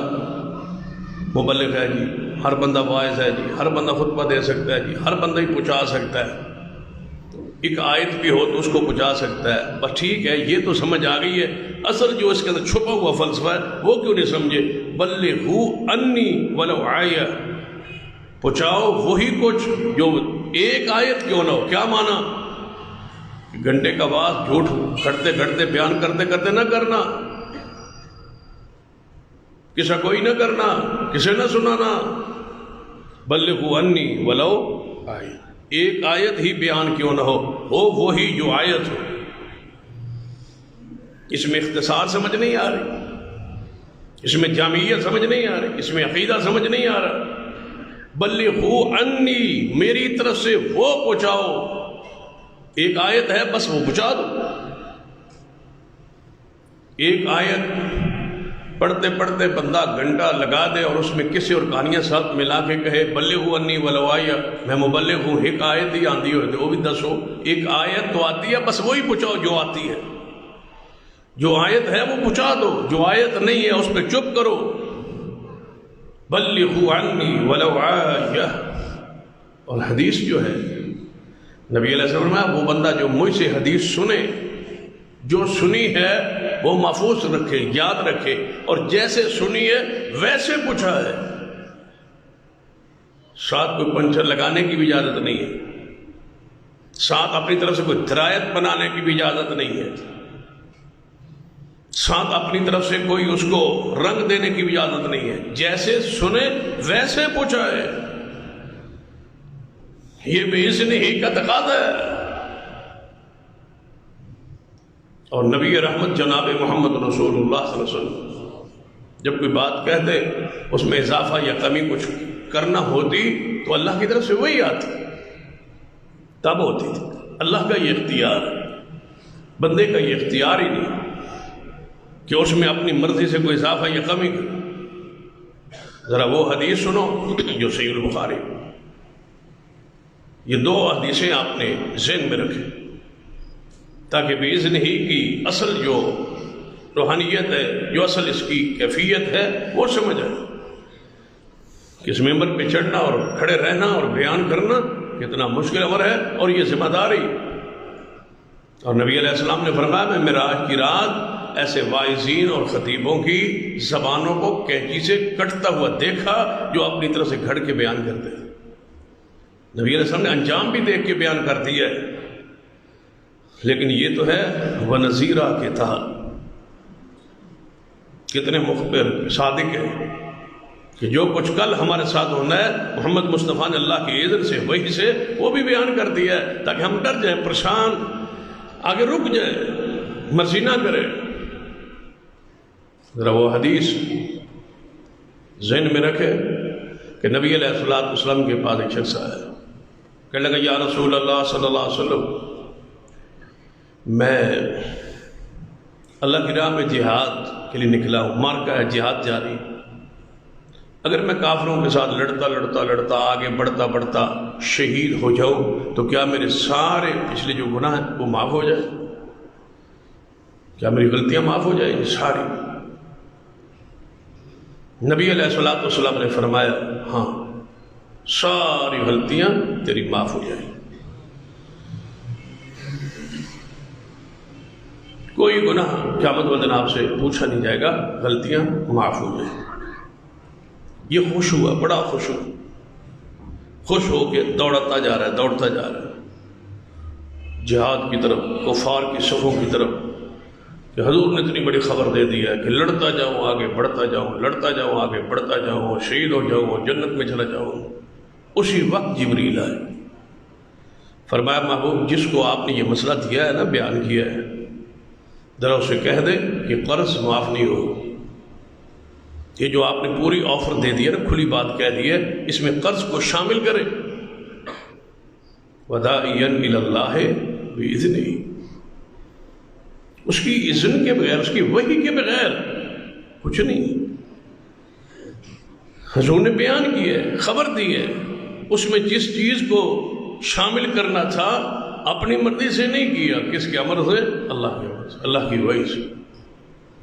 مبلغ ہے جی، ہر بندہ واعظ ہے جی، ہر بندہ خطبہ دے سکتا ہے جی، ہر بندہ ہی پہنچا سکتا ہے. ایک آیت بھی ہو تو اس کو پہنچا سکتا ہے. بس ٹھیک ہے، یہ تو سمجھ آ گئی ہے. اصل جو اس کے اندر چھپا ہوا فلسفہ ہے وہ کیوں نہیں سمجھے؟ بلغوا انی ولو آیہ. پہنچاؤ وہی کچھ جو ایک آیت کیوں نہ ہو. کیا مانا؟ گھنٹے کا بعد جھوٹ کرتے کرتے بیان کرتے کرتے نہ کرنا، کسا کوئی نہ کرنا، کسے نہ سنانا. بلغوا انی ولو آیہ. ایک آیت ہی بیان کیوں نہ ہو وہی جو آیت ہو. اس میں اختصار سمجھ نہیں آ رہی، اس میں جامعیت سمجھ نہیں آ رہی، اس میں عقیدہ سمجھ نہیں آ رہا. بلغوا انی، میری طرف سے وہ پہنچاؤ. ایک آیت ہے بس وہ پہنچا دو. ایک آیت پڑھتے پڑھتے بندہ گھنٹہ لگا دے اور اس میں کسی اور کہانیاں ساتھ ملا کے کہے بلغوا انی ولو آیہ، میں مبلغ ہوں، ایک آیت ہی آندھی ہوئے تو وہ بھی دسو، ایک آیت تو آتی ہے بس وہی پہنچاؤ جو آتی ہے، جو آیت ہے وہ پہنچا دو، جو آیت نہیں ہے اس پہ چپ کرو، بلغوا انی ولو آیہ۔ اور حدیث جو ہے نبی علیہ السلام نے وہ بندہ جو مجھ سے حدیث سنے، جو سنی ہے وہ محفوظ رکھے، یاد رکھے، اور جیسے سنی ہے ویسے پوچھا ہے، ساتھ کوئی پنچر لگانے کی بھی اجازت نہیں ہے، ساتھ اپنی طرف سے کوئی درایت بنانے کی بھی اجازت نہیں ہے، ساتھ اپنی طرف سے کوئی اس کو رنگ دینے کی بھی اجازت نہیں ہے، جیسے سنے ویسے پوچھا ہے، یہ بإذن ہی کا تقاضا ہے۔ اور نبی رحمت جناب محمد رسول اللہ صلی اللہ علیہ وسلم جب کوئی بات کہتے اس میں اضافہ یا کمی کچھ کرنا ہوتی تو اللہ کی طرف سے وہی آتی، تب ہوتی تھی۔ اللہ کا یہ اختیار ہے، بندے کا یہ اختیار ہی نہیں کہ اس میں اپنی مرضی سے کوئی اضافہ یا کمی کرے۔ ذرا وہ حدیث سنو جو صحیح البخاری، یہ دو حدیثیں آپ نے ذہن میں رکھیں تاکہ بإذن ہی کی اصل جو روحانیت ہے، جو اصل اس کی کیفیت ہے وہ سمجھ آئے کہ اس ممبر پہ چڑھنا اور کھڑے رہنا اور بیان کرنا کتنا مشکل امر ہے اور یہ ذمہ داری۔ اور نبی علیہ السلام نے فرمایا میں معراج کی رات ایسے واعظین اور خطیبوں کی زبانوں کو کینچی سے کٹتا ہوا دیکھا جو اپنی طرف سے گھڑ کے بیان کرتے ہیں۔ نبی علیہ السلام نے انجام بھی دیکھ کے بیان کر دیا ہے، لیکن یہ تو ہے وَنَذِيرًا کے تحت کتنے مخبر صادق ہیں کہ جو کچھ کل ہمارے ساتھ ہونا ہے محمد مصطفیٰ نے اللہ کی اذن سے وحی سے وہ بھی بیان کر دیا ہے تاکہ ہم ڈر جائیں، پریشان، آگے رک جائیں، مرضی نہ کریں۔ ذرا وہ حدیث ذہن میں رکھے کہ نبی علیہ السلام کے پاس ایک شخص آیا، کہنے لگا یا رسول اللہ صلی اللہ علیہ وسلم میں اللہ کی راہ میں جہاد کے لیے نکلا ہوں، مارکا ہے، جہاد جاری، اگر میں کافروں کے ساتھ لڑتا آگے بڑھتا شہید ہو جاؤں تو کیا میرے سارے پچھلے جو گناہ ہیں وہ معاف ہو جائے؟ کیا میری غلطیاں معاف ہو جائیں ساری؟ نبی علیہ الصلوۃ والسلام نے فرمایا ہاں، ساری غلطیاں تیری معاف ہو جائیں، کوئی گناہ قیامت والے دن آپ سے پوچھا نہیں جائے گا، غلطیاں معاف ہو جائیں۔ یہ خوش ہوا، بڑا خوش ہوا، خوش ہو کے دوڑتا جا رہا ہے جہاد کی طرف، کفار کی صفوں کی طرف، کہ حضور نے اتنی بڑی خبر دے دی ہے کہ لڑتا جاؤں آگے بڑھتا جاؤں، لڑتا جاؤں آگے بڑھتا جاؤں، شہید ہو جاؤں، جنت میں چلا جاؤں۔ اسی وقت جبریل آئے، فرمایا محبوب جس کو آپ نے یہ مسئلہ دیا ہے نا، بیان کیا ہے، ذرا اسے کہہ دے کہ قرض معاف نہیں ہو۔ یہ جو آپ نے پوری آفر دے دی ہے نا، کھلی بات کہہ دی ہے، اس میں قرض کو شامل کرے۔ وَدَاعِيًا إِلَى اللَّهِ بِإِذْنِهِ، اس کی اذن کے بغیر، اس کی وحی کے بغیر کچھ نہیں۔ حضور نے بیان کی ہے، خبر دی ہے، اس میں جس چیز کو شامل کرنا تھا اپنی مرضی سے نہیں کیا، کس کے امر سے؟ اللہ کے امر سے، اللہ کی وحی سے۔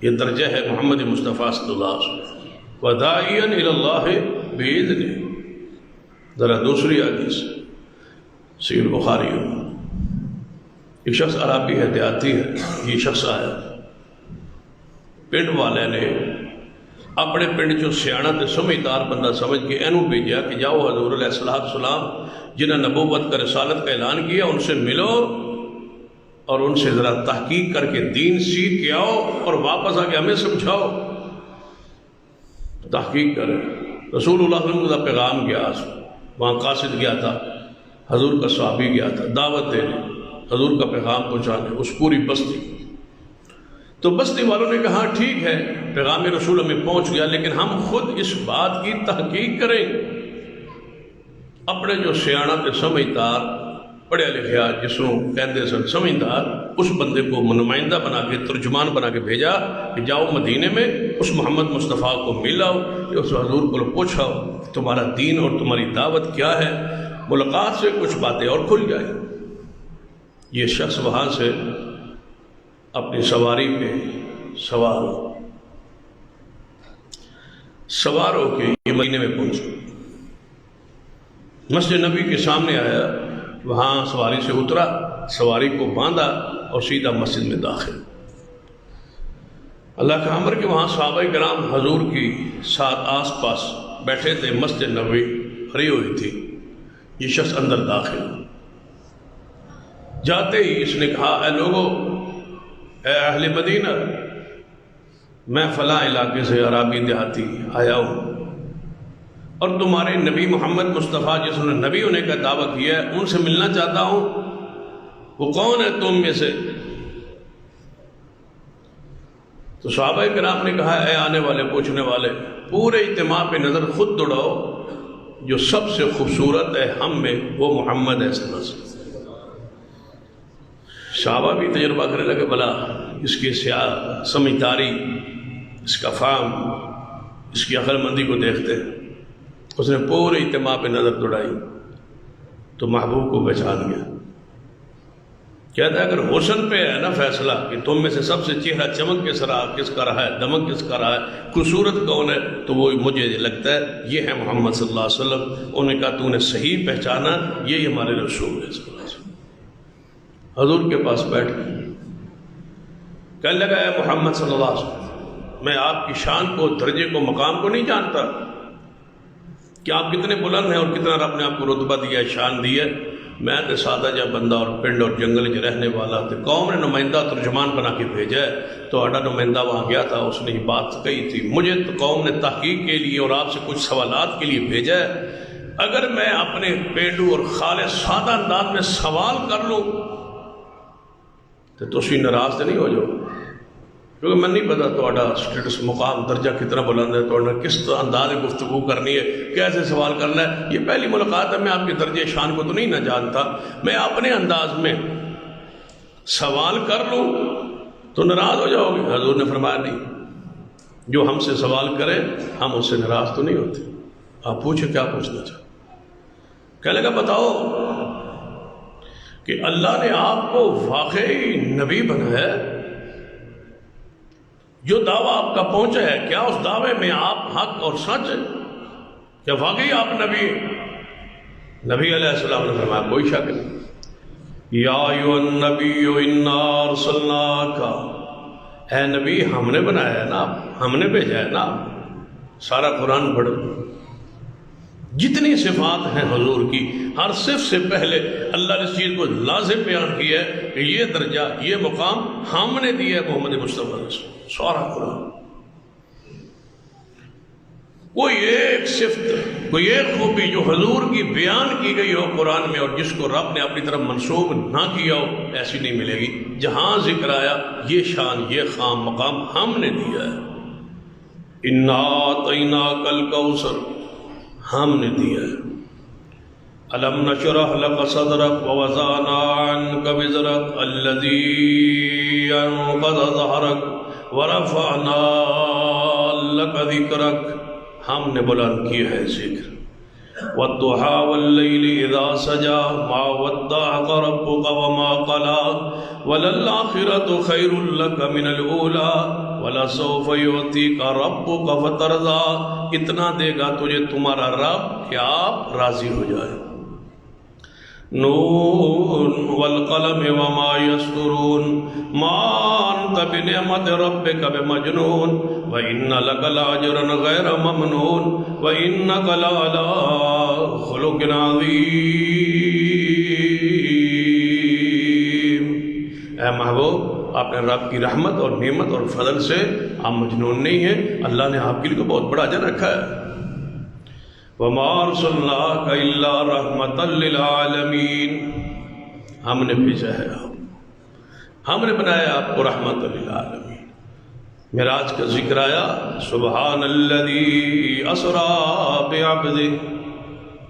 یہ درجہ ہے محمد مصطفیٰ صلی اللہ علیہ وسلم، وَدَاعِيًا إِلَى اللَّهِ بِإِذْنِهِ۔ ذرا دوسری حدیث صحیح البخاری، ایک شخص عربی ہے، دیہاتی ہے، یہ شخص آیا، پنڈ والے نے اپنے پنڈ جو سیاح تے سمجھدار بندہ سمجھ کے اینو بھیجا کہ جاؤ حضور علیہ السلام جنہیں نبوت کا رسالت کا اعلان کیا ان سے ملو اور ان سے ذرا تحقیق کر کے دین سیکھ کے آؤ اور واپس آ کے ہمیں سمجھاؤ۔ تحقیق کرے، رسول اللہ صلی اللہ علیہ وسلم کا پیغام گیا، وہاں قاصد گیا تھا، حضور کا صحابی گیا تھا دعوت دینے، حضور کا پیغام پہنچانے، اس پوری بستی۔ تو بستی والوں نے کہا ٹھیک ہے پیغام رسول ہمیں پہنچ گیا، لیکن ہم خود اس بات کی تحقیق کریں۔ اپنے جو سیاح تے سمجھدار پڑھیا لکھیا جسوں کہندے سن سمجھدار، اس بندے کو نمائندہ بنا کے ترجمان بنا کے بھیجا کہ جاؤ مدینے میں اس محمد مصطفیٰ کو ملاؤ، اس حضور کو پوچھاؤ تمہارا دین اور تمہاری دعوت کیا ہے، ملاقات سے کچھ باتیں اور کھل جائے۔ یہ شخص وہاں سے اپنی سواری پہ سوار ہو کے یہ مدینے میں پہنچا، مسجد نبی کے سامنے آیا، وہاں سواری سے اترا، سواری کو باندھا اور سیدھا مسجد میں داخل۔ اللہ کا امر کہ وہاں صحابہ کرام حضور کی ساتھ آس پاس بیٹھے تھے، مسجد نبوی بھری ہوئی تھی، یہ شخص اندر داخل۔ جاتے ہی اس نے کہا، اے لوگو، اے اہل مدینہ، میں فلاں علاقے سے عرابی دیہاتی آیا ہوں اور تمہارے نبی محمد مصطفیٰ جس نے نبی ہونے کا دعویٰ کیا ہے ان سے ملنا چاہتا ہوں، وہ کون ہے تم میں سے؟ تو صحابہ کرام نے کہا، اے آنے والے پوچھنے والے، پورے اجتماع پہ نظر خود دوڑاؤ، جو سب سے خوبصورت ہے ہم میں وہ محمد ہے صلی اللہ علیہ وسلم۔ صحابہ بھی تجربہ کرنے لگے، بلا اس کی سمجھداری، اس کا فہم، اس کی عقل مندی کو دیکھتے ہیں۔ اس نے پورے اجتماع پہ نظر دوڑائی تو محبوب کو پہچان گیا۔ کہتا ہے اگر حسن پہ ہے نا فیصلہ کہ تم میں سے سب سے چہرہ چمک کس کا رہا ہے، دمک کس کا رہا ہے، خوبصورت کون ہے، تو وہ مجھے لگتا ہے یہ ہے محمد صلی اللہ علیہ وسلم۔ انہوں نے کہا تو نے صحیح پہچانا، یہ ہمارے رسول ہے صلی اللہ علیہ وسلم۔ حضور کے پاس بیٹھ گئے، کہنے لگا، اے محمد صلی اللہ علیہ وسلم، میں آپ کی شان کو، درجے کو، مقام کو نہیں جانتا کہ آپ کتنے بلند ہیں اور کتنا رب نے آپ کو رتبہ دیا ہے، شان دی ہے۔ میں تو سادہ جا بندہ اور پنڈ اور جنگل کے رہنے والا تھا، قوم نے نمائندہ ترجمان بنا کے بھیجا ہے، تو آڈا نمائندہ وہاں گیا تھا، اس نے یہ بات کہی تھی، مجھے تو قوم نے تحقیق کے لیے اور آپ سے کچھ سوالات کے لیے بھیجا ہے، اگر میں اپنے پینڈو اور خالص سادہ انداز میں سوال کر لوں تو تسی ناراض تو نہیں ہو جاؤ، کیونکہ میں نہیں پتا تو سٹیٹس، مقام، درجہ کتنا بلند ہے، تو کس انداز میں گفتگو کرنی ہے، کیسے سوال کرنا ہے، یہ پہلی ملاقات ہے، میں آپ کے درجے شان کو تو نہیں نہ جانتا، میں اپنے انداز میں سوال کر لوں تو ناراض ہو جاؤ گے۔ حضور نے فرمایا نہیں، جو ہم سے سوال کرے ہم اس سے ناراض تو نہیں ہوتے، آپ پوچھیں کیا پوچھنا چاہتے۔ کہنے لگا بتاؤ کہ اللہ نے آپ کو واقعی نبی بنایا ہے، جو دعویٰ آپ کا پہنچا ہے کیا اس دعوے میں آپ حق اور سچ ہے، کیا واقعی آپ نبی ہیں؟ نبی علیہ السلام نے فرمایا کوئی شک نہیں، یا ایھا النبی انا ارسلناک، اے نبی ہم نے بنایا ہے نا، ہم نے بھیجا ہے نا۔ سارا قرآن پڑھو، جتنی صفات ہیں حضور کی، ہر صفت سے پہلے اللہ نے اس چیز کو لازم بیان کیا ہے کہ یہ درجہ، یہ مقام ہم نے دیا ہے محمد مصطفیٰ رسول۔ سارا قرآن کوئی ایک صفت، کوئی ایک خوبی جو حضور کی بیان کی گئی ہو قرآن میں اور جس کو رب نے اپنی طرف منسوب نہ کیا ہو، ایسی نہیں ملے گی۔ جہاں ذکر آیا یہ شان، یہ خام مقام ہم نے دیا ہے۔ انا اعطیناک الکوثر، ہم نے دیا ہے۔ الم نشرح لک صدرک ووضعنا عنک وزرک الذی انقض ظہرک ورفعنا لک ذکرک، ہم نے بلند کیا ہے ذکر۔ والضحی واللیل اذا سجا ما ودعک ربک وما قلی وللآخرۃ خیر لک من الاولی وَلَسَوْفَ يُعْطِيكَ رَبُّكَ فَتَرْضَىٰ، اتنا دے گا تجھے تمہارا رب کہ آپ راضی ہو جائے۔ نون والقلم وما يسطرون ما أنت بنعمت ربك بمجنون وإن لك لأجرا غير ممنون وإنك لعلى خلق عظيم۔ اے محبوب، آپ نے رب کی رحمت اور نعمت اور فضل سے آپ مجنون نہیں ہیں، اللہ نے آپ کے لیے تو بہت بڑا اجر رکھا ہے۔ وَمَا أَرْسَلْنَاكَ إِلَّا رَحْمَةً لِلْعَالَمِينَ، ہم نے بھیجا ہے، ہم نے بنایا آپ کو رحمت للعالمین۔ معراج کا ذکر آیا، سبحان الذی اسریٰ بعبدہ،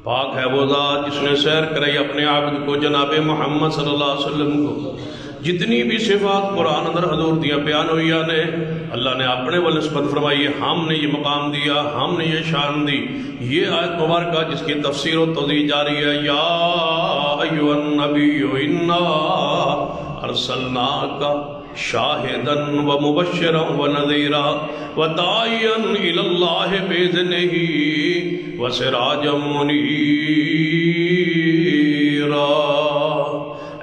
پاک ہے وہ ذات جس نے سیر کرائی اپنے عابد کو جناب محمد صلی اللہ علیہ وسلم کو. جتنی بھی صفات قرآن اندر حضور دیا بیان ہوئی نے اللہ نے اپنے و نسبت فرمائی. ہم نے یہ مقام دیا, ہم نے یہ شان دی. یہ آیت مبارکہ جس کی تفسیر و توضیح جاری ہے. یا ایھا النبی انا ارسلناک شاہدا و مبشرا و نذیرا و داعیا الی اللہ باذنہ و سراجا منیرا.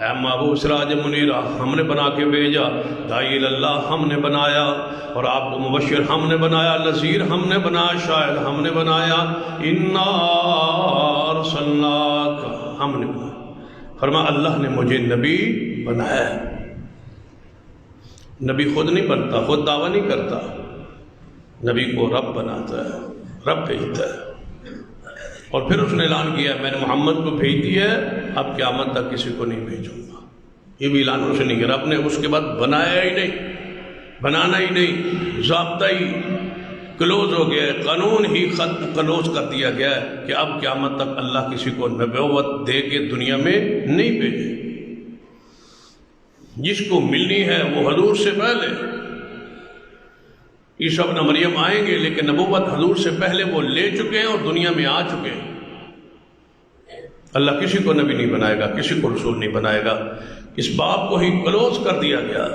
اے محبوب سراج منیرہ ہم نے بنا کے بھیجا, داعی اللہ ہم نے بنایا, اور آپ کو مبشر ہم نے بنایا, نذیر ہم نے بنایا, شاہد ہم نے بنایا. انا ارسلناک ہم نے بنایا. فرما اللہ نے مجھے نبی بنایا. نبی خود نہیں بنتا, خود دعویٰ نہیں کرتا. نبی کو رب بناتا ہے, رب بھیجتا ہے. اور پھر اس نے اعلان کیا میں نے محمد کو بھیج دیا ہے, اب قیامت تک کسی کو نہیں بھیجوں گا. یہ بھی اعلان اس نے نہیں کیا. رب نے اس کے بعد بنایا ہی نہیں, بنانا ہی نہیں, ضابطہ ہی کلوز ہو گیا ہے, قانون ہی خط کلوز کر دیا گیا ہے کہ اب قیامت تک اللہ کسی کو نبوت دے کے دنیا میں نہیں بھیجے. جس کو ملنی ہے وہ حضور سے پہلے. عیسیٰ ابن مریم آئیں گے لیکن نبوت حضور سے پہلے وہ لے چکے ہیں اور دنیا میں آ چکے ہیں. اللہ کسی کو نبی نہیں بنائے گا, کسی کو رسول نہیں بنائے گا. اس باب کو ہی کلوز کر دیا گیا.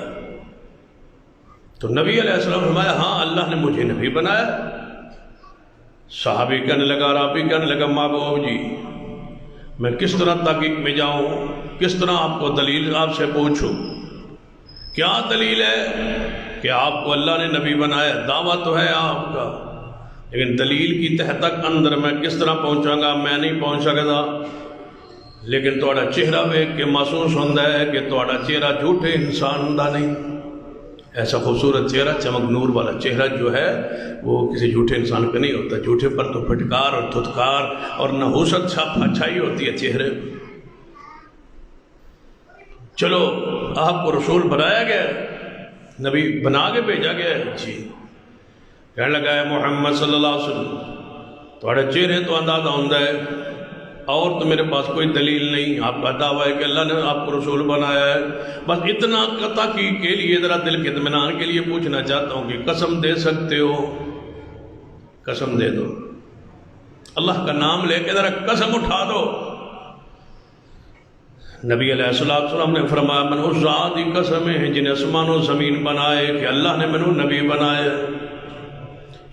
تو نبی علیہ السلام فرمایا ہاں اللہ نے مجھے نبی بنایا. صحابی کہنے لگا, رابی کہنے لگا محبوب جی میں کس طرح تحقیق میں جاؤں, کس طرح آپ کو دلیل آپ سے پوچھوں, کیا دلیل ہے کہ آپ کو اللہ نے نبی بنایا؟ دعویٰ تو ہے آپ کا, لیکن دلیل کی تہ تک اندر میں کس طرح پہنچاں گا, میں نہیں پہنچ سکتا. لیکن تھوڑا چہرہ ویکھ کے محسوس ہوتا ہے کہ تھوڑا چہرہ جھوٹے انسان دا نہیں. ایسا خوبصورت چہرہ, چمک نور والا چہرہ جو ہے وہ کسی جھوٹے انسان کا نہیں ہوتا. جھوٹے پر تو پھٹکار اور دھتکار اور نحوست چھپ اچھائی ہوتی ہے چہرے. چلو آپ کو رسول بنایا گیا, نبی بنا کے بھیجا گیا ہے. جی کہنے لگا ہے محمد صلی اللہ علیہ وسلم تھوڑے چہرے تو اندازہ ہوتا ہے, اور تو میرے پاس کوئی دلیل نہیں. آپ کا دعویٰ ہے کہ اللہ نے آپ کو رسول بنایا ہے. بس اتنا تحقیق کے لیے ذرا دل کے اطمینان کے لیے پوچھنا چاہتا ہوں کہ قسم دے سکتے ہو؟ قسم دے دو, اللہ کا نام لے کے ذرا قسم اٹھا دو. نبی علیہ السلام نے فرمایا من اس ذات کی قسم ہے جن آسمان و زمین بنائے کہ اللہ نے منو نبی بنایا.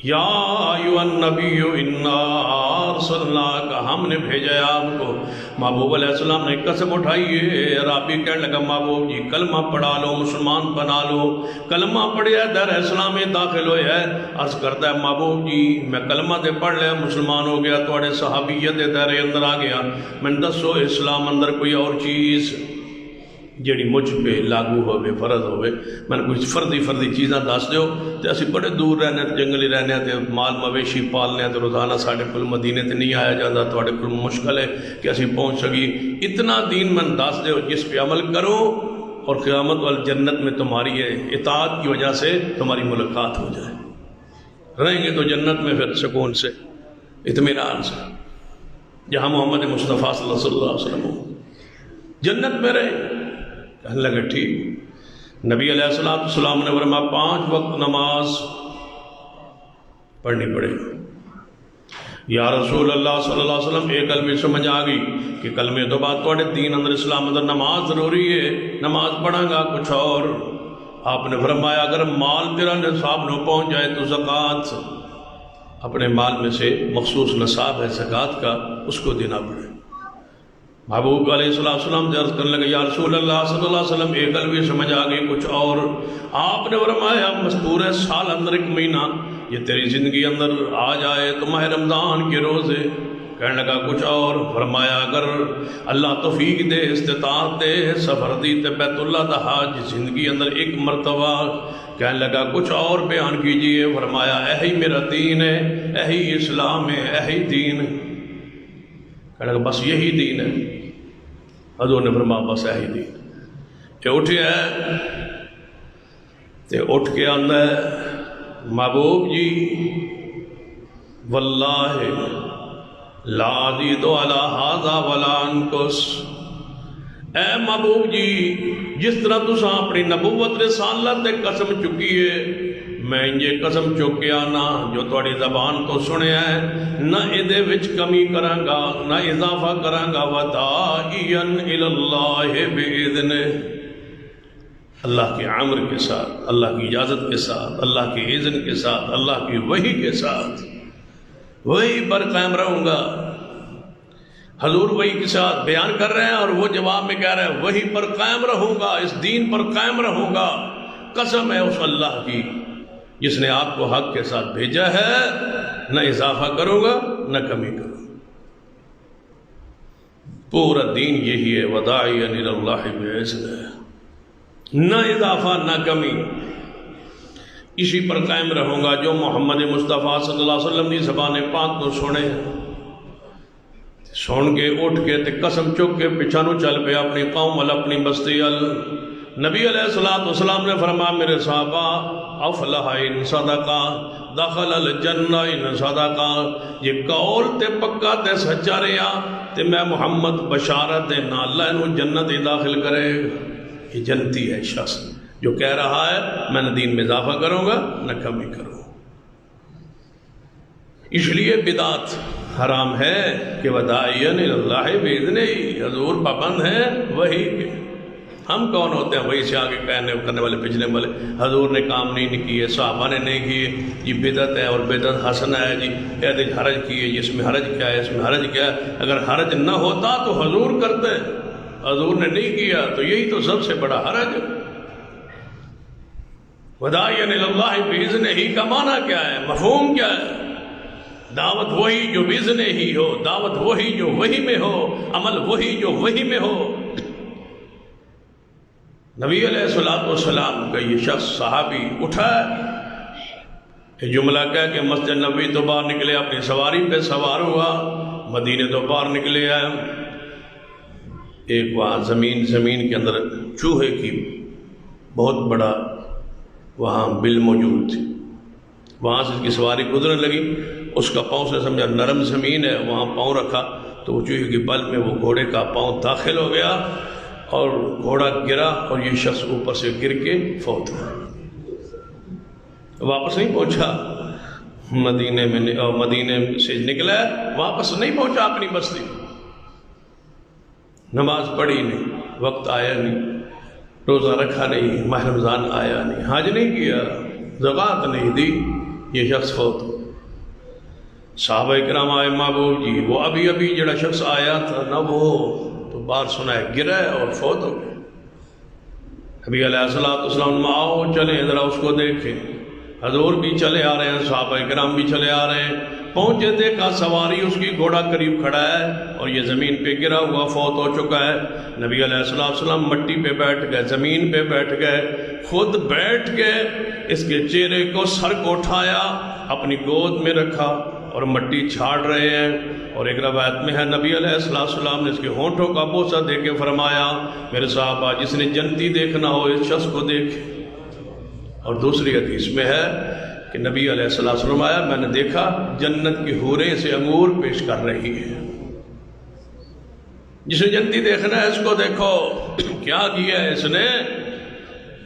یا ایھا النبی انا ارسلناک ہم نے بھیجا ہے آپ کو. محبوب علیہ السلام نے قسم اٹھائی ہے. رابی کہنے لگا محبوب جی کلمہ پڑھا لو, مسلمان بنا لو. کلمہ پڑھیا در اسلام میں داخل ہویا ہے. عرض کرتا ہے محبوب جی میں کلمہ دے پڑھ لیا, مسلمان ہو گیا, تھوڑے صحابیت دے دائرے اندر آ گیا. میں دسو اسلام اندر کوئی اور چیز جیڑی مجھ پہ لاگو ہوئے, فرض ہوئے, میں نے کچھ فردی چیزاں دس دیو. تو اسی بڑے دور رہنے, جنگلی رہنے, تے مال مویشی پالنے, تے روزانہ ساڑھے کل مدینے تے نہیں آیا جاتا, تھوڑے کل مشکل ہے کہ اسی پہنچ سکی. اتنا دین میں دس دیو جس پہ عمل کرو اور قیامت وال جنت میں تمہاری اطاعت کی وجہ سے تمہاری ملاقات ہو جائے. رہیں گے تو جنت میں پھر سکون سے, اطمینان سے, جہاں محمد مصطفیٰ صلی اللہ علیہ وسلم ہو, جنت میں رہیں. کہنے لگے ٹھیک. نبی علیہ السلام نے فرمایا 5 وقت نماز پڑھنی پڑے گی. یا رسول اللہ صلی اللہ علیہ وسلم ایک کلمے سمجھ آ گئی کہ کلمے تو بعد تھوڑے دین اندر اسلام اندر نماز ضروری ہے, نماز پڑھاں گا کچھ اور. آپ نے فرمایا اگر مال تیرا نصاب نہ پہنچ جائے تو زکوٰۃ, اپنے مال میں سے مخصوص نصاب ہے زکوٰۃ کا, اس کو دینا پڑے. محبوب علیہ السلام سے عرض کرنے لگے یا رسول اللہ صلی اللہ علیہ وسلم ایک کلمے سمجھ آ گئی کچھ اور. آپ نے فرمایا مستور ہے سال اندر 1 مہینہ یہ تیری زندگی اندر آ جائے تو ماہ رمضان کے روزے. کہنے لگا کچھ اور. فرمایا اگر اللہ توفیق دے, استطاعت دے, سفر دی تے بیت اللہ دا حج زندگی اندر 1 مرتبہ. کہنے لگا کچھ اور بیان کیجئے. فرمایا یہی میرا دین ہے, یہی اسلام ہے, یہی دین. کہنے لگا بس یہی دین ہے. حضور نے فرمایا بس یہی دین. کہ اٹھیا ہے تے اٹھ کے آندا ہے محبوب جی واللہ لا ازید علی ھذا ولا انقص۔ اے محبوب جی جس طرح تساں اپنی نبوت رسالت تے قسم چکی ہے، میں یہ قسم چک کے آنا جو تھوڑی زبان تو سنیا ہے، نہ ادھے وچ کمی کراں گا نہ اضافہ کراں گا، وداعیا الی اللہ باذنہ، اللہ کے امر کے ساتھ، اللہ کی اجازت کے ساتھ، اللہ کے اذن کے ساتھ، اللہ کی وحی کے ساتھ، وہی پر قائم رہوں گا۔ حضور وہی کے ساتھ بیان کر رہے ہیں اور وہ جواب میں کہہ رہے ہیں وہی پر قائم رہوں گا، اس دین پر قائم رہوں گا، قسم ہے اس اللہ کی جس نے آپ کو حق کے ساتھ بھیجا ہے، نہ اضافہ کروں گا نہ کمی کروں گا۔ پورا دین یہی ہے، وداعیا الی اللہ باذنہ، نہ اضافہ نہ کمی، اسی پر قائم رہوں گا۔ جو محمد مصطفیٰ صلی اللہ علیہ وسلم کی زبان پاک تو سنے، سن کے اٹھ کے تے قسم چک کے پچھانو چل پہ اپنی قوم ال اپنی بستی ال۔ نبی علیہ السلام نے فرمایا میرے صحابہ افلح ان صدقہ دخل الجنہ ان صدقہ، یہ قول تے پکا تے سچا رہا تے میں محمد بشارت دینا اللہ انہوں جنت ہی داخل کرے۔ یہ جنتی ہے شخص جو کہہ رہا ہے میں نہ دین میں اضافہ کروں گا نہ کمی کروں گا۔ اس لیے بدعت حرام ہے کہ وداعیا الی اللہ باذنہ، حضور پابند ہیں وہی کے۔ ہم کون ہوتے ہیں وہی سے آگے کرنے والے پچھلے والے؟ حضور نے کام نہیں کیے، صحابہ نے نہیں کیے، یہ بدعت ہے اور بدعت حسنہ ہے جی، کہتے حرج کیے، اس میں حرج کیا ہے، اس میں حرج کیا ہے؟ اگر حرج نہ ہوتا تو حضور کرتے، حضور نے نہیں کیا تو یہی تو سب سے بڑا حرج۔ وداعیا الی اللہ باذنہ ہی کا معنی کیا ہے، مفہوم کیا ہے؟ دعوت وہی جو باذن ہی ہو، دعوت وہی جو وہی میں ہو، عمل وہی جو وہی میں ہو۔ نبی علیہ السلام کا یہ شخص صحابی اٹھا، یہ جملہ کہہ کہ مسجد نبوی تو باہر نکلے، اپنی سواری پہ سوار ہوا، مدینے تو باہر نکلے آئے، ایک وہاں زمین کے اندر چوہے کی بہت بڑا وہاں بل موجود تھی، وہاں سے اس کی سواری گزرنے لگی، اس کا پاؤں سے سمجھا نرم زمین ہے، وہاں پاؤں رکھا تو وہ چوہے کی بل میں وہ گھوڑے کا پاؤں داخل ہو گیا اور گھوڑا گرا اور یہ شخص اوپر سے گر کے فوت ہوا۔ واپس نہیں پہنچا مدینے سے نکلا، واپس نہیں پہنچا اپنی بستی، نماز پڑھی نہیں، وقت آیا نہیں، روزہ رکھا نہیں، ماہ رمضان آیا نہیں، حج نہیں کیا، زکوٰۃ نہیں دی، یہ شخص فوت ہو۔ صحابہ کرام آئے محبوب جی وہ ابھی جڑا شخص آیا تھا نہ وہ تو بار سنا ہے گرا ہے اور فوت ہو گیا۔ نبی علیہ السلام آؤ چلیں ذرا اس کو دیکھیں، حضور بھی چلے آ رہے ہیں، صحابہ کرام بھی چلے آ رہے ہیں، پہنچے دیکھا سواری اس کی گھوڑا قریب کھڑا ہے اور یہ زمین پہ گرا ہوا فوت ہو چکا ہے۔ نبی علیہ السلام مٹی پہ بیٹھ گئے، زمین پہ بیٹھ گئے، خود بیٹھ کے اس کے چہرے کو سر کو اٹھایا، اپنی گود میں رکھا اور مٹی چھاڑ رہے ہیں۔ اور ایک روایت میں ہے نبی علیہ السلام نے اس کے ہونٹوں کا بوسہ دے کے فرمایا میرے صحابہ جس نے جنتی دیکھنا ہو اس شخص کو دیکھے۔ اور دوسری حدیث میں ہے کہ نبی علیہ السلام آیا، میں نے دیکھا جنت کی حوریں سے انگور پیش کر رہی ہے، جس نے جنتی دیکھنا ہے اس کو دیکھو۔ کیا کیا ہے اس نے؟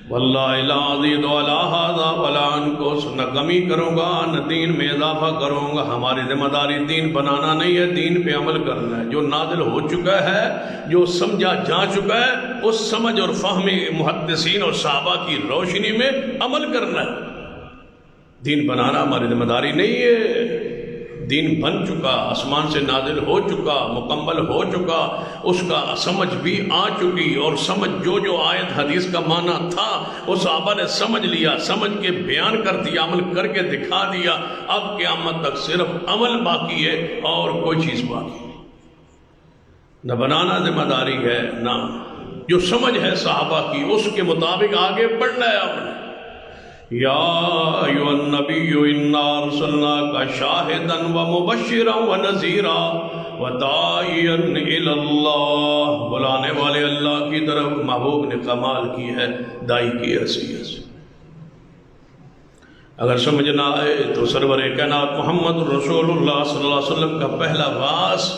واللہ لا ازید علی ھذا ولا انقص، نہ کمی کروں گا نہ دین میں اضافہ کروں گا۔ ہماری ذمہ داری دین بنانا نہیں ہے، دین پہ عمل کرنا ہے۔ جو نازل ہو چکا ہے، جو سمجھا جا چکا ہے، اس سمجھ اور فہم محدثین اور صحابہ کی روشنی میں عمل کرنا ہے۔ دین بنانا ہماری ذمہ داری نہیں ہے، دین بن چکا، آسمان سے نازل ہو چکا، مکمل ہو چکا، اس کا سمجھ بھی آ چکی، اور سمجھ جو آیت حدیث کا معنی تھا وہ صحابہ نے سمجھ لیا، سمجھ کے بیان کر دیا، عمل کر کے دکھا دیا۔ اب قیامت تک صرف عمل باقی ہے اور کوئی چیز باقی نہیں۔ نہ بنانا ذمہ داری ہے، نہ جو سمجھ ہے صحابہ کی اس کے مطابق آگے بڑھنا ہے آپ نے۔ یا ایھا النبی انا ارسلناک شاہدا ومبشرا ونذیرا وداعیا الی اللہ، بلانے والے اللہ کی طرف محبوب نے کمال کی ہے دائی کی حیثیت سے۔ اگر سمجھ نہ آئے تو سرور کائنات محمد رسول اللہ صلی اللہ علیہ وسلم کا پہلا واس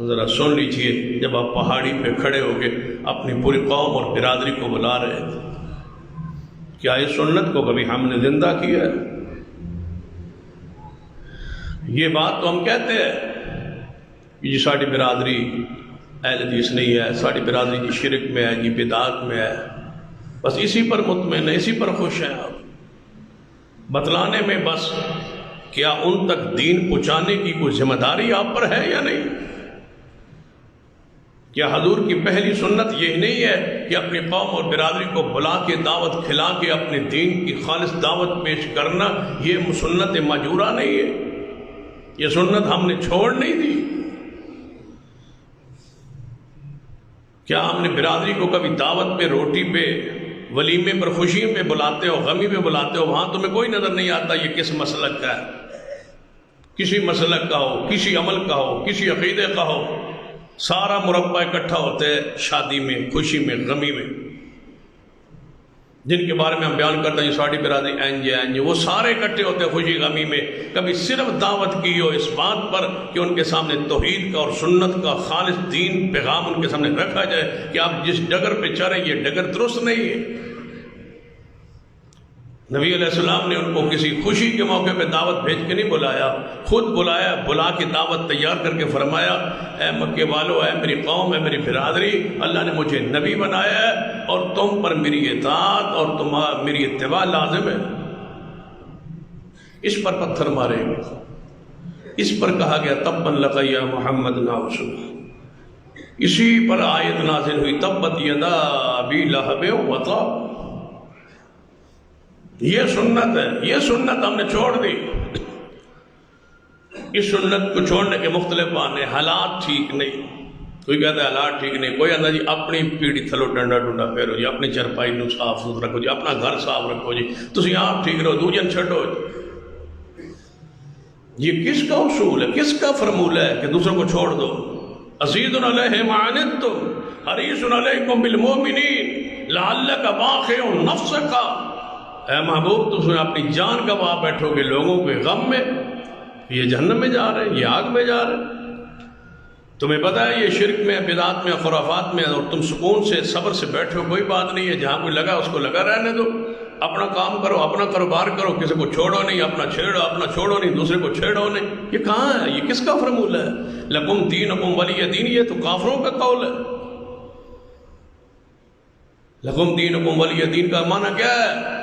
ذرا سن لیجیے جب آپ پہاڑی پہ کھڑے ہو کے اپنی پوری قوم اور برادری کو بلا رہے تھے. کیا اس سنت کو کبھی ہم نے زندہ کیا ہے؟ یہ بات تو ہم کہتے ہیں کہ جی ساری برادری اہل حدیث نہیں ہے، ساری برادری کی شرک میں ہے، جی بدعات میں ہے، بس اسی پر مطمئن ہے، اسی پر خوش ہیں آپ. بتلانے میں بس کیا ان تک دین پہنچانے کی کوئی ذمہ داری آپ پر ہے یا نہیں؟ کیا حضور کی پہلی سنت یہ نہیں ہے کہ اپنی قوم اور برادری کو بلا کے دعوت کھلا کے اپنے دین کی خالص دعوت پیش کرنا یہ سنت ماجورہ نہیں ہے؟ یہ سنت ہم نے چھوڑ نہیں دی. کیا ہم نے برادری کو کبھی دعوت پہ، روٹی پہ، ولیمے پر، خوشی پہ بلاتے ہو، غمی پہ بلاتے ہو، وہاں تمہیں کوئی نظر نہیں آتا یہ کس مسلک کا ہے؟ کسی مسلک کا ہو، کسی عمل کا ہو، کسی عقیدے کا ہو، سارا مربع اکٹھا ہوتے ہے شادی میں، خوشی میں، غمی میں. جن کے بارے میں ہم بیان کرتے ہیں یہ ساری برادری اینج وہ سارے اکٹھے ہوتے ہیں خوشی غمی میں. کبھی صرف دعوت کی ہو اس بات پر کہ ان کے سامنے توحید کا اور سنت کا خالص دین پیغام ان کے سامنے رکھا جائے کہ آپ جس ڈگر پہ چلیں یہ ڈگر درست نہیں ہے. نبی علیہ السلام نے ان کو کسی خوشی کے موقع پہ دعوت بھیج کے نہیں بلایا، خود بلایا، بلا کے دعوت تیار کر کے فرمایا اے مکے والو، اے میری قوم، اے میری برادری، اللہ نے مجھے نبی بنایا ہے اور تم پر میری اطاعت اور میری اتباع لازم ہے. اس پر پتھر مارے گئے، اس پر کہا گیا تبا لک یا محمد ناوسو. اسی پر آیت نازل ہوئی تبت یدا ابی لہب وطب. یہ سنت ہے، یہ سنت ہم نے چھوڑ دی. اس سنت کو چھوڑنے کے مختلف بہانے، حالات ٹھیک نہیں. کوئی کہتا ہے حالات ٹھیک نہیں، کوئی آتا جی اپنی پیڑھی تھلو ڈنڈا ڈنڈا پھیرو جی، اپنی چرپائی نو صاف ستھرا رکھو جی، اپنا گھر صاف رکھو جی، تسی آپ ٹھیک رہو، دوجن چھڈو جی. یہ کس کا اصول ہے، کس کا فرمولہ ہے کہ دوسروں کو چھوڑ دو؟ عزیز علیہ ما عنتم حریص علیکم بالمؤمنین لعلک باخع نفسک. اے محبوب تم اپنی جان گوا بیٹھو گے لوگوں کے غم میں، یہ جہنم میں جا رہے ہیں، یہ آگ میں جا رہے ہیں. تمہیں پتہ ہے یہ شرک میں، بدعات میں، خرافات میں، اور تم سکون سے صبر سے بیٹھو، کوئی بات نہیں ہے. جہاں کوئی لگا اس کو لگا رہنے دو، اپنا کام کرو، اپنا کاروبار کرو، کسی کو چھوڑو نہیں، اپنا چھوڑو نہیں، دوسرے کو چھیڑو نہیں. یہ کہاں ہے؟ یہ کس کا فرمولہ ہے؟ لکم دینکم ولی دین، یہ تو کافروں کا قول ہے. لکم دینکم ولی دین کا معنی کیا ہے؟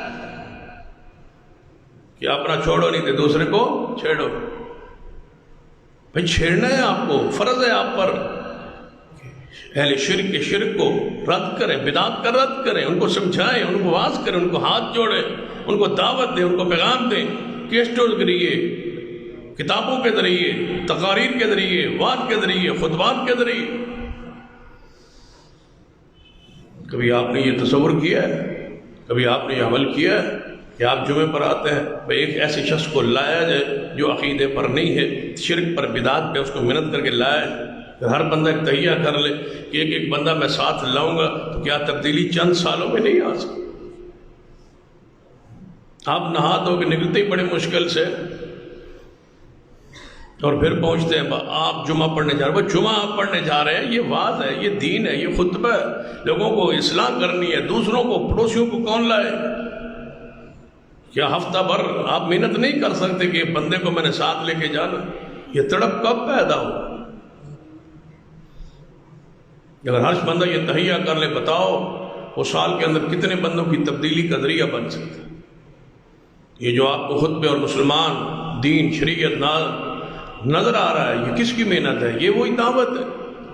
کہ اپنا چھوڑو نہیں تو دوسرے کو چھیڑو. بھائی چھیڑنا ہے آپ کو، فرض ہے آپ پر. اہل شرک کے شرک کو رد کریں، بدعات کا رد کریں، ان کو سمجھائیں، ان کو واعظ کریں، ان کو ہاتھ جوڑیں، ان کو دعوت دیں، ان کو پیغام دیں. کیسٹوں کے ذریعے، کتابوں کے ذریعے، تقاریر کے ذریعے، واعظ کے ذریعے، خطبات کے ذریعے. کبھی آپ نے یہ تصور کیا ہے، کبھی آپ نے یہ عمل کیا ہے کہ آپ جمعے پر آتے ہیں بھائی ایک ایسے شخص کو لایا جائے جو عقیدے پر نہیں ہے، شرک پر، بدعات پہ، اس کو محنت کر کے لایا ہے. ہر بندہ ایک تہیہ کر لے کہ ایک بندہ میں ساتھ لاؤں گا تو کیا تبدیلی چند سالوں میں نہیں آ سکتی؟ آپ نہا دھو کے نکلتے ہی بڑے مشکل سے اور پھر پہنچتے ہیں آپ جمعہ پڑھنے جا رہے ہیں. جمعہ آپ پڑھنے جا رہے ہیں، یہ واعظ ہے، یہ دین ہے، یہ خطبہ ہے. لوگوں کو اصلاح کرنی ہے، دوسروں کو، پڑوسیوں کو کون لائے؟ کیا ہفتہ بھر آپ محنت نہیں کر سکتے کہ بندے کو میں نے ساتھ لے کے جانا؟ یہ تڑپ کب پیدا ہو؟ اگر ہر بندہ یہ تہیہ کر لے، بتاؤ وہ سال کے اندر کتنے بندوں کی تبدیلی کا ذریعہ بن سکتا ہے. یہ جو آپ کو خطبے اور مسلمان، دین، شریعت نظر آ رہا ہے، یہ کس کی محنت ہے؟ یہ وہی دعوت ہے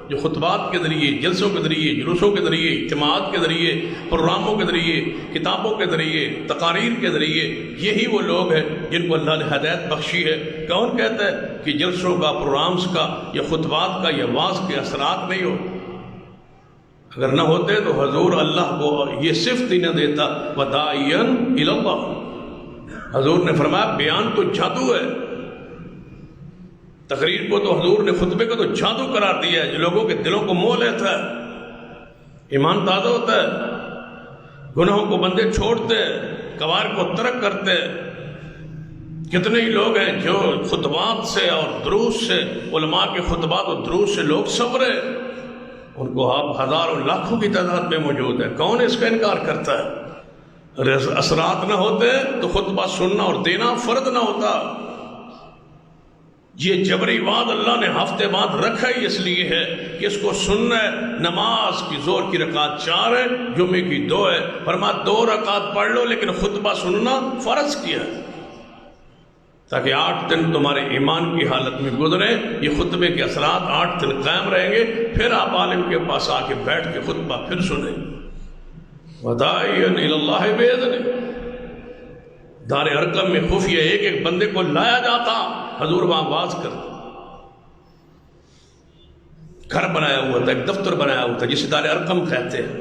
جو خطبات کے ذریعے، جلسوں کے ذریعے، جلوسوں کے ذریعے، اجتماعات کے ذریعے، پروگراموں کے ذریعے، کتابوں کے ذریعے، تقاریر کے ذریعے، یہی وہ لوگ ہیں جن کو اللہ نے ہدایت بخشی ہے. کون کہتا ہے کہ جلسوں کا، پروگرامز کا، یا خطبات کا، یا واعظ کے اثرات نہیں ہو؟ اگر نہ ہوتے تو حضور اللہ کو یہ صفت ہی نہ دیتا وَدَاعِيًا إِلَى اللَّهِ. حضور نے فرمایا بیان تو جادو ہے. تقریر کو تو حضور نے، خطبے کو تو جادو قرار دیا ہے جو لوگوں کے دلوں کو موہ لیتا ہے، ایمان تازہ ہوتا ہے، گناہوں کو بندے چھوڑتے ہیں، کبائر کو ترک کرتے ہیں، کتنے ہی لوگ ہیں جو خطبات سے اور دروس سے، علماء کے خطبات اور دروس سے لوگ صبر ہے، ان کو آپ ہزاروں لاکھوں کی تعداد میں موجود ہے، کون اس کا انکار کرتا ہے؟ اثرات نہ ہوتے تو خطبہ سننا اور دینا فرض نہ ہوتا۔ یہ جبری وعد اللہ نے ہفتے بعد رکھا ہی اس لیے ہے کہ اس کو سننا ہے۔ نماز کی زور کی رکعت 4 ہے، جمعے کی 2 ہے، فرمایا 2 رکعت پڑھ لو لیکن خطبہ سننا فرض کیا ہے تاکہ 8 دن تمہارے ایمان کی حالت میں گزرے۔ یہ خطبے کے اثرات 8 دن قائم رہیں گے، پھر آپ عالم کے پاس آ کے بیٹھ کے خطبہ پھر سنیں۔ وَدَاعِيًا إِلَى اللَّهِ بِإِذْنِهِ، دار ارقم میں خفیہ ایک ایک بندے کو لایا جاتا، حضور وہاں آواز کرتا، گھر بنایا ہوا تھا، ایک دفتر بنایا ہوا تھا جسے دار ارقم کہتے ہیں،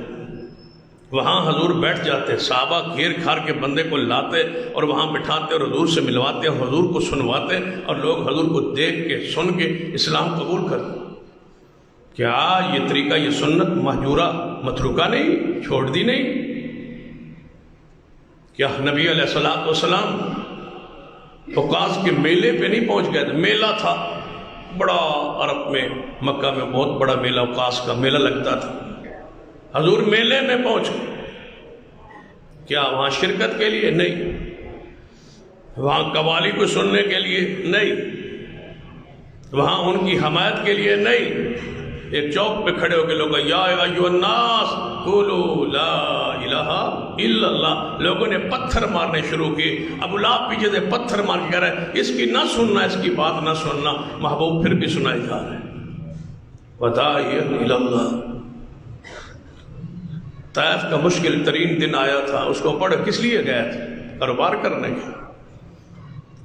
وہاں حضور بیٹھ جاتے، صحابہ گھیر کھار کے بندے کو لاتے اور وہاں بٹھاتے اور حضور سے ملواتے اور حضور کو سنواتے، اور لوگ حضور کو دیکھ کے سن کے اسلام قبول کرتے۔ کیا یہ طریقہ، یہ سنت مہجورہ متروکہ نہیں، چھوڑ دی نہیں؟ کیا نبی علیہ السلام عکاظ کے میلے پہ نہیں پہنچ گئے تھے؟ میلہ تھا بڑا، عرب میں مکہ میں بہت بڑا میلہ، عکاظ کا میلہ لگتا تھا، حضور میلے میں پہنچ گئے، کیا وہاں شرکت کے لیے؟ نہیں۔ وہاں قوالی کو سننے کے لیے؟ نہیں۔ وہاں ان کی حمایت کے لیے؟ نہیں۔ ایک چوک پہ کھڑے ہو کے لوگ یا ایھا الناس قولوا لا الہ الا اللہ، لوگوں نے پتھر مارنے شروع کیے۔ ابو لہب پیچھے سے پتھر مار کے کہہ رہا ہے اس کی نہ سننا، اس کی بات نہ سننا، محبوب پھر بھی سنائے جا رہے ہیں۔ وَدَاعِيًا إِلَى اللَّهِ، طائف کا مشکل ترین دن آیا تھا، اس کو پڑھ کس لیے گئے تھے؟ کاروبار کرنے کے۔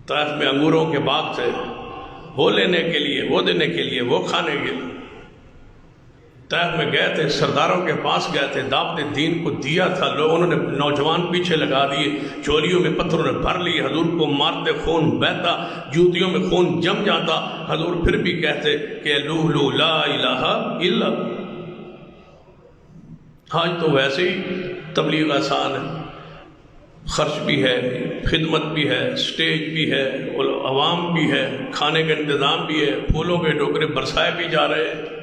طائف میں انگوروں کے باغ تھے، وہ لینے کے لیے، وہ دینے کے لیے، وہ کھانے کے لیے۔ طائف میں گئے تھے، سرداروں کے پاس گئے تھے، دعوت دین کو دیا تھا، لوگوں نے نوجوان پیچھے لگا دیے، چولیوں میں پتھروں نے بھر لیے، حضور کو مارتے، خون بہتا، جوتیوں میں خون جم جاتا، حضور پھر بھی کہتے کہ لولو لا الہ الا۔ آج تو ویسے ہی تبلیغ آسان ہے، خرچ بھی ہے، خدمت بھی ہے، سٹیج بھی ہے، عوام بھی ہے، کھانے کا انتظام بھی ہے، پھولوں کے ٹوکرے برسائے بھی جا رہے ہیں۔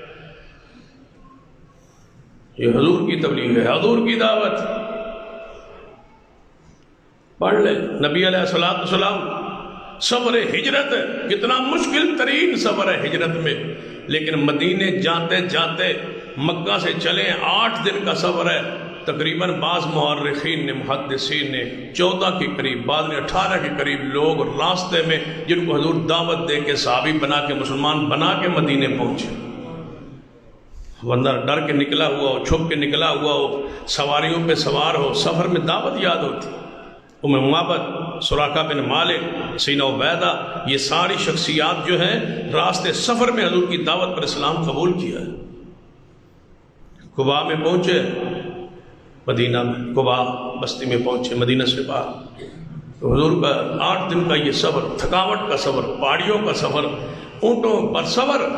یہ حضور کی تبلیغ ہے، حضور کی دعوت۔ پڑھ لیں نبی علیہ السلام، سفر ہجرت ہے، کتنا مشکل ترین سفر ہے ہجرت میں، لیکن مدینے جاتے جاتے مکہ سے چلے 8 دن کا سفر ہے، تقریباً بعض مورخین نے، محدثین نے 14 کے قریب، بعض نے 18 کے قریب لوگ راستے میں جن کو حضور دعوت دے کے صحابی بنا کے، مسلمان بنا کے مدینے پہنچے۔ بندہ ڈر کے نکلا ہوا ہو، چھپ کے نکلا ہوا ہو، سواریوں پہ سوار ہو، سفر میں دعوت یاد ہوتی۔ ام معبد، سراقہ بن مالک، سیدنا عبیدہ، یہ ساری شخصیات جو ہیں راستے سفر میں حضور کی دعوت پر اسلام قبول کیا ہے۔ قباء میں پہنچے، مدینہ میں قباء بستی میں پہنچے، مدینہ سے باہر، تو حضور کا 8 دن کا یہ سفر، تھکاوٹ کا سفر، پہاڑیوں کا سفر، اونٹوں پر سفر،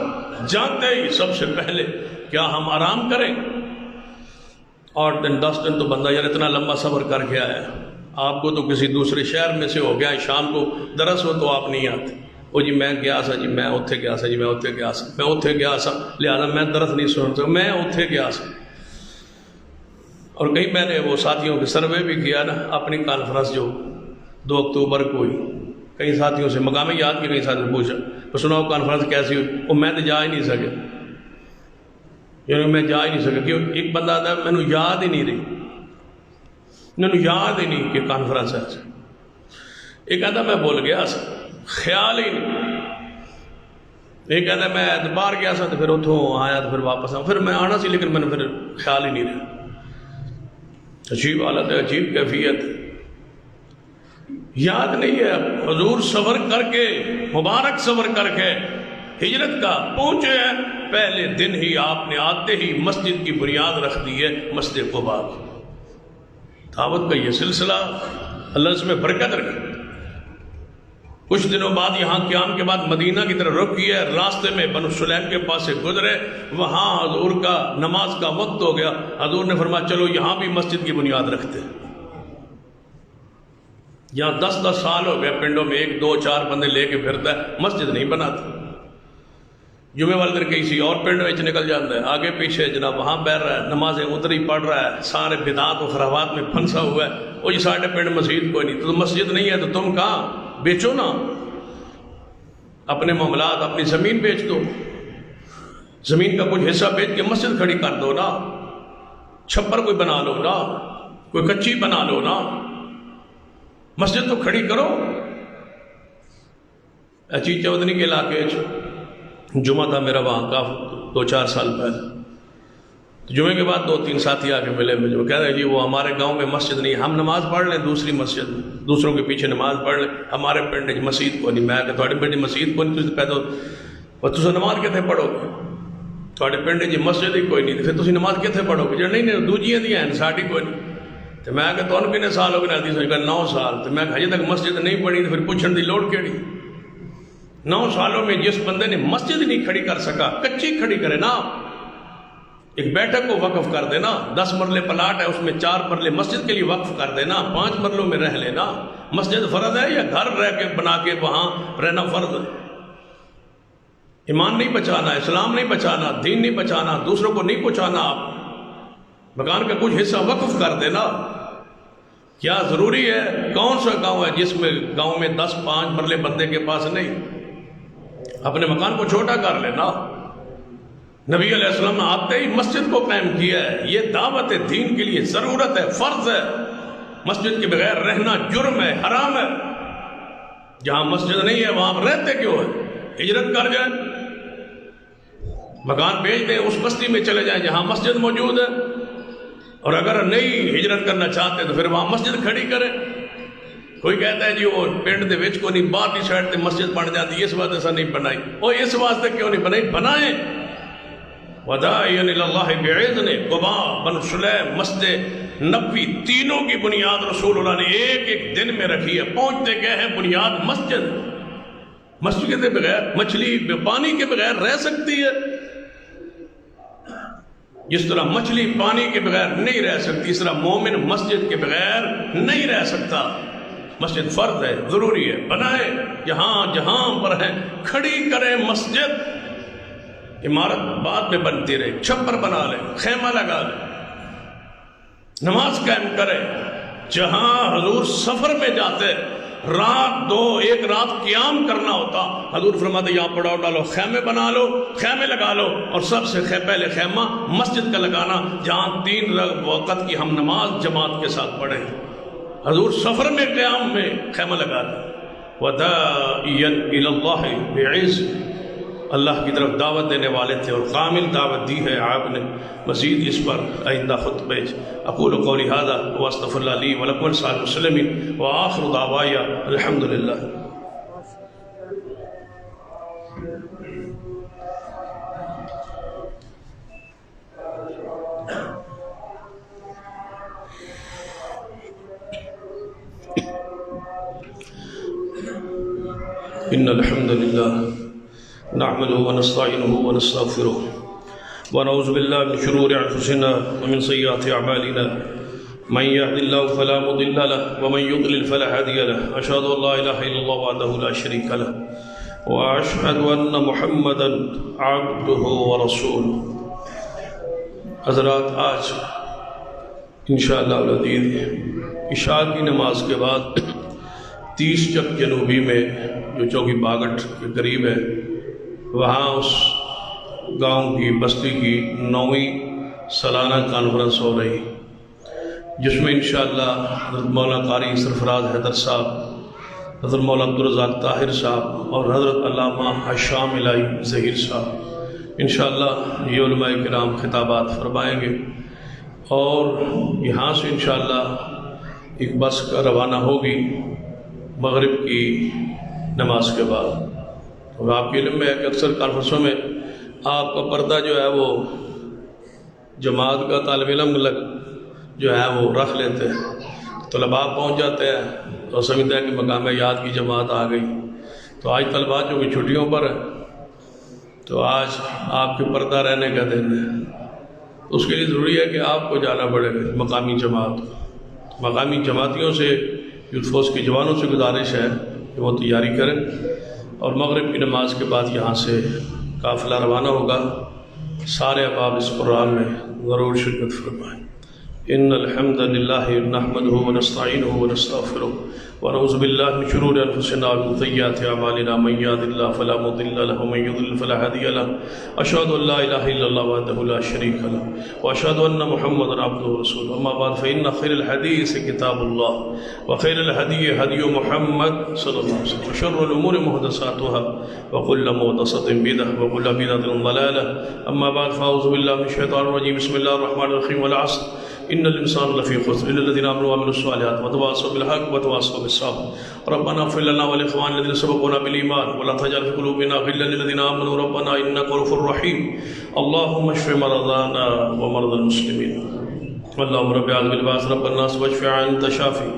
جانتے ہی سب سے پہلے کیا ہم آرام کریں؟ 8 دن 10 دن تو بندہ یار اتنا لمبا سفر کر کے آیا، آپ کو تو کسی دوسرے شہر میں سے ہو گیا، شام کو درس ہو تو آپ نہیں آتے، وہ جی میں گیا سا، جی میں اتھے گیا سا، جی میں اتھے گیا سا، میں اتھے گیا سا، لہذا میں درس نہیں سن سکتا، میں اتھے گیا سا۔ اور کہیں میں نے وہ ساتھیوں کے سروے بھی کیا نا، اپنی کانفرنس جو 2 اکتوبر کو ہوئی، کئی ساتھیوں سے مقام یاد کی، کئی ساتھیوں سے پوچھا تو سناؤ کانفرنس کیسی ہوئی؟ وہ میں تو جا ہی نہیں سکے، یعنی میں جا ہی نہیں سکا، کیوں؟ ایک بندہ آتا ہے میں یاد ہی نہیں رہی، میں یاد ہی نہیں کہ کانفرنس ہے، ایک آتا میں بول گیا سا، خیال ہی نہیں، ایک کہتا میں اعتبار گیا سا تو پھر اتوں آیا تو پھر واپس آیا، پھر میں آنا سی لیکن میں نے پھر خیال ہی نہیں رہا۔ عجیب حالت ہے، عجیب کیفیت، یاد نہیں ہے۔ حضور سفر کر کے، مبارک سفر کر کے ہجرت کا پہنچے ہیں، پہلے دن ہی آپ نے آتے ہی مسجد کی بنیاد رکھ دی ہے، مسجد قباء کی۔ دعوت کا یہ سلسلہ اللہ اس میں برکت رکھے۔ کچھ دنوں بعد یہاں قیام کے بعد مدینہ کی طرف رخ کیا، راستے میں بنو سلیم کے پاس سے گزرے، وہاں حضور کا نماز کا وقت ہو گیا، حضور نے فرمایا چلو یہاں بھی مسجد کی بنیاد رکھتے ہیں۔ یہاں 10 سال ہو گئے پنڈوں میں 1 2 4 بندے لے کے پھرتا ہے، مسجد نہیں بناتا۔ جمعے والے دن کسی اور پنڈ میں نکل جاتا ہے، آگے پیچھے جناب وہاں بیٹھ رہا ہے، نمازیں ادھر ہی پڑھ رہا ہے، سارے بدعات و خرابات میں پھنسا ہوا ہے۔ وہ جی ساڑھے پنڈ مسجد کوئی نہیں، تو مسجد نہیں ہے تو تم کہاں بیچو نا، اپنے معاملات، اپنی زمین بیچ دو، زمین کا کچھ حصہ بیچ کے مسجد کھڑی کر دو نا، چھپر کوئی بنا لو نا، کوئی کچی بنا لو نا، مسجد تو کھڑی کرو۔ اچھی چودھری کے علاقے جمعہ تھا میرا وہاں کا 2 4 سال پہلے، جمعے کے بعد 2 3 ساتھی آ کے ملے مجھے، وہ کہہ رہے جی وہ ہمارے گاؤں میں مسجد نہیں، ہم نماز پڑھ لیں دوسری مسجد میں، دوسروں کے پیچھے نماز پڑھ لیں، ہمارے پنڈ مسجد کو نہیں۔ میں کہ تھوڑے پنڈ مسجد کو نہیں، تُسے نماز کتنے پڑھو گے؟ تھوڑے پنڈ جی مسجد ہی کوئی نہیں، پھر تسی نماز کتنے پڑھو گے؟ جی نہیں دوجیاں دی ہیں ساڈی کوئی نہیں۔ تو میں کہ تمہیں کتنے سال ہو گئے حدیث میں؟ کہ 9 سال۔ تو میں کہ ہجے تک مسجد نہیں پڑھی تو پھر پوچھنے دی لوڑ کیڑی؟ 9 سالوں میں جس بندے نے مسجد نہیں کھڑی کر سکا، کچی کھڑی کرے نا، ایک بیٹھک کو وقف کر دینا، 10 مرلے پلاٹ ہے اس میں 4 مرلے مسجد کے لیے وقف کر دینا، 5 مرلوں میں رہ لینا۔ مسجد فرض ہے یا گھر رہ کے بنا کے وہاں رہنا فرض ہے؟ ایمان نہیں بچانا، اسلام نہیں بچانا، دین نہیں بچانا، دوسروں کو نہیں پہنچانا، آپ مکان کا کچھ حصہ وقف کر دینا۔ کیا ضروری ہے؟ کون سا گاؤں ہے جس میں گاؤں میں 10 5 مرلے بندے کے پاس نہیں؟ اپنے مکان کو چھوٹا کر لینا۔ نبی علیہ السلام نے آتے ہی مسجد کو قائم کیا ہے، یہ دعوت دین کے لیے ضرورت ہے، فرض ہے۔ مسجد کے بغیر رہنا جرم ہے، حرام ہے۔ جہاں مسجد نہیں ہے وہاں رہتے کیوں ہیں؟ ہجرت کر جائیں، مکان بیچ دیں، اس بستی میں چلے جائیں جہاں مسجد موجود ہے، اور اگر نہیں ہجرت کرنا چاہتے تو پھر وہاں مسجد کھڑی کریں۔ کوئی کہتا ہے جی وہ پنڈ دے وچ کو نہیں، باہرلی سائڈ تے مسجد بن جاتی، اس واسطے سے نہیں بنائی۔ وہ اس واسطے کیوں نہیں بنائی؟ بنائیں۔ وداعیا الی اللہ باذن قبا، بن سلیم، مسجد نبوی، تینوں کی بنیاد رسول اللہ نے ایک دن میں رکھی ہے، پہنچتے گئے ہیں بنیاد مسجد۔ مسجد کے بغیر مچھلی پانی کے بغیر رہ سکتی ہے؟ جس طرح مچھلی پانی کے بغیر نہیں رہ سکتی، اس طرح مومن مسجد کے بغیر نہیں رہ سکتا۔ مسجد فرض ہے، ضروری ہے، بنائے جہاں جہاں پر ہے، کھڑی کرے مسجد۔ عمارت بعد میں بنتی رہے، چھپر بنا لے، خیمہ لگا لے، نماز قائم کرے۔ جہاں حضور سفر میں جاتے، رات 1 رات قیام کرنا ہوتا، حضور فرماتے یہاں پڑاؤ ڈالو، خیمے بنا لو، خیمے لگا لو، اور سب سے پہلے خیمہ مسجد کا لگانا جہاں 3 وقت کی ہم نماز جماعت کے ساتھ پڑھیں۔ حضور سفر میں قیام میں خیمہ لگا دیں۔ وداعیا الی اللہ بعز، اللہ کی طرف دعوت دینے والے تھے اور کامل دعوت دی ہے آپ نے۔ مزید اس پر آئندہ خطبے اقول قولی ھذا واستغفر اللہ لی ولکم ولسائر المسلمین وآخر دعوایا الحمد للہ۔ ان الحمد للہ نحمده ونستعینه ونستغفره ونعوذ باللہ من شرور انفسنا ومن سیئات اعمالنا من يهد الله فلا مضل له ومن يضلل فلا هادي له اشهد ان لا اله الا الله وحده لا شريك له واشهد ان محمدا عبده ورسوله۔ حضرات، آج انشاءاللہ العزیز عشاء کی نماز کے بعد 30 چک جنوبی میں جو چوکی باگٹ کے قریب ہے، وہاں اس گاؤں کی بستی کی 9ویں سالانہ کانفرنس ہو رہی، جس میں انشاءاللہ حضرت مولانا قاری سرفراز حیدر صاحب، حضرت مولانا عبدالرزاق طاہر صاحب اور حضرت علامہ حشام الہی ظہیر صاحب انشاءاللہ یہ علماء کرام خطابات فرمائیں گے، اور یہاں سے انشاءاللہ ایک بس کا روانہ ہوگی مغرب کی نماز کے بعد۔ اور آپ کے علم میں ہے کہ اکثر کانفرنسوں میں آپ کا پردہ جو ہے وہ جماعت کا طالب علم جو ہے وہ رکھ لیتے ہیں، طلباء پہنچ جاتے ہیں تو سمجھتے ہیں کہ مقام یاد کی جماعت آ گئی۔ تو آج طلباء جو کہ چھٹیوں پر ہے، تو آج آپ کے پردہ رہنے کا دن ہے، اس کے لیے ضروری ہے کہ آپ کو جانا پڑے گا مقامی جماعت۔ مقامی جماعتیوں سے یوتھ فورس کے جوانوں سے گزارش ہے کہ وہ تیاری کریں، اور مغرب کی نماز کے بعد یہاں سے قافلہ روانہ ہوگا۔ سارے احباب اس پروگرام میں ضرور شرکت فرمائیں۔ ان الحمد للہ نحمده ونستعینه ونستغفره ونعوذ باللہ من شرور انفسنا ومن سیئات اعمالنا، من يهد الله فلا مضل له ومن يضلل فلا هادي له، اشهد ان لا اله الا الله وحده لا شريك له واشهد ان محمدا عبده ورسوله، اما بعد فان خير الحديث كتاب الله وخير الهدي هدي محمد صلى الله عليه وسلم، وشر الامور محدثاتها وكل محدثة بدعة وكل بدعة ضلالة، اما بعد فاعوذ بالله من الشيطان الرجيم، بسم الله الرحمن الرحيم، والعصر ان الانسان لفی خسر الا الذين امنوا وعملوا الصالحات وتواصوا بالحق وتواصوا بالصبر، ربنا اغفر لنا ولاخواننا الذين سبقونا بالايمان ولا تجعل في قلوبنا غلا للذين امنوا ربنا انك رؤوف رحيم، اللهم اشف مرضانا ومرضى المسلمين، اللهم رب اعوذ بالباس رب الناس واشف انت شافي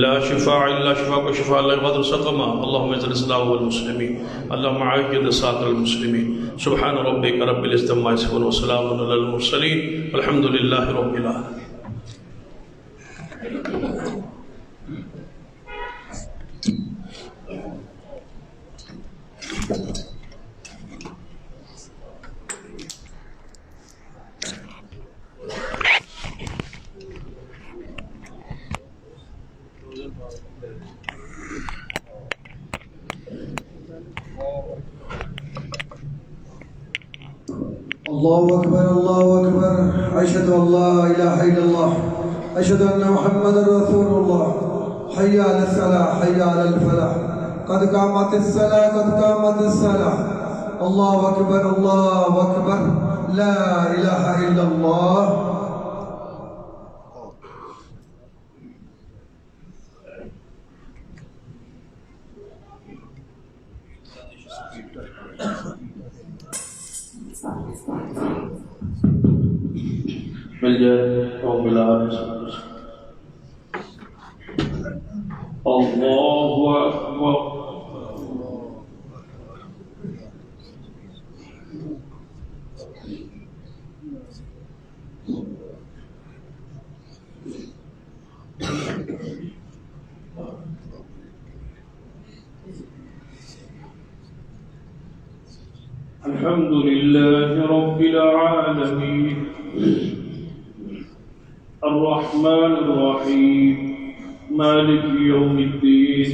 لا شفاء الا شفاءك وشفاء لا يغادر سقما، اللهم اعز الاسلام والمسلمين، اللهم عافية سائر المسلمين، سبحان ربك رب العزة عما يصفون وسلام على المرسلين والحمد لله رب العالمين۔ الله أكبر الله أكبر، أشهد أن لا إله إلا الله، أشهد أن محمد رسول الله، حي على الصلاة حي على الفلاح، قد قامت الصلاة قد قامت الصلاة، الله أكبر الله أكبر، لا إله إلا الله۔ مل جائے اور ملا اللہ اکبر۔ الحمد لله رب العالمين الرحمن الرحيم مالك يوم الدين،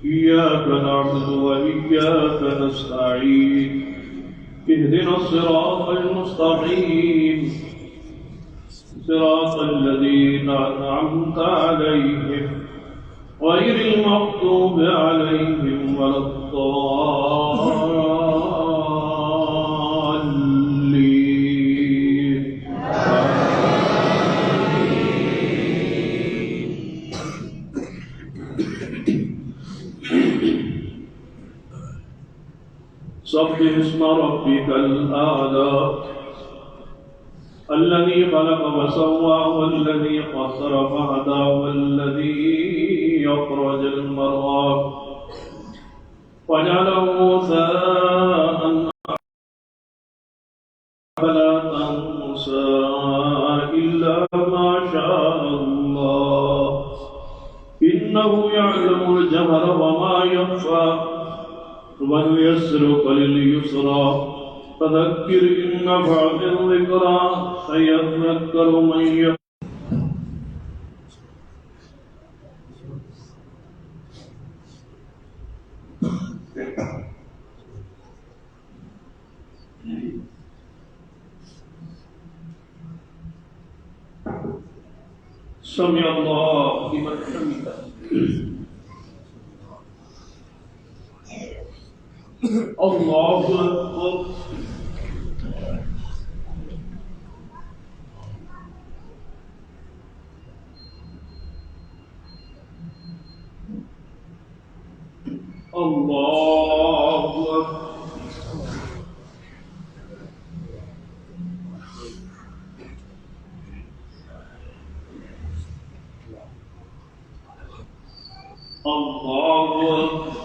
إياك نعبد وإياك نستعين، اهدنا الصراط المستقيم صراط الذين أنعمت عليهم غير المغضوب عليهم ولا الضالين۔ سبح اسم ربك الأعلى الذي خلق وسوى والذي قدر فهدى والذي أخرج المرعى وجعله غثاء فلا تنسى إلا ما شاء الله إنه يعلم الجهر وما يخفى وَنُيَسِّرُكَ لِلْيُسْرَى فَذَكِّرْ إِن نَّفَعَتِ الذِّكْرَى سَيَذَّكَّرُ مَن يَخْشَىٰ۔ سمع الله لمن حمده۔ اللہ اکبر۔ اللہ اکبر۔ اللہ اکبر۔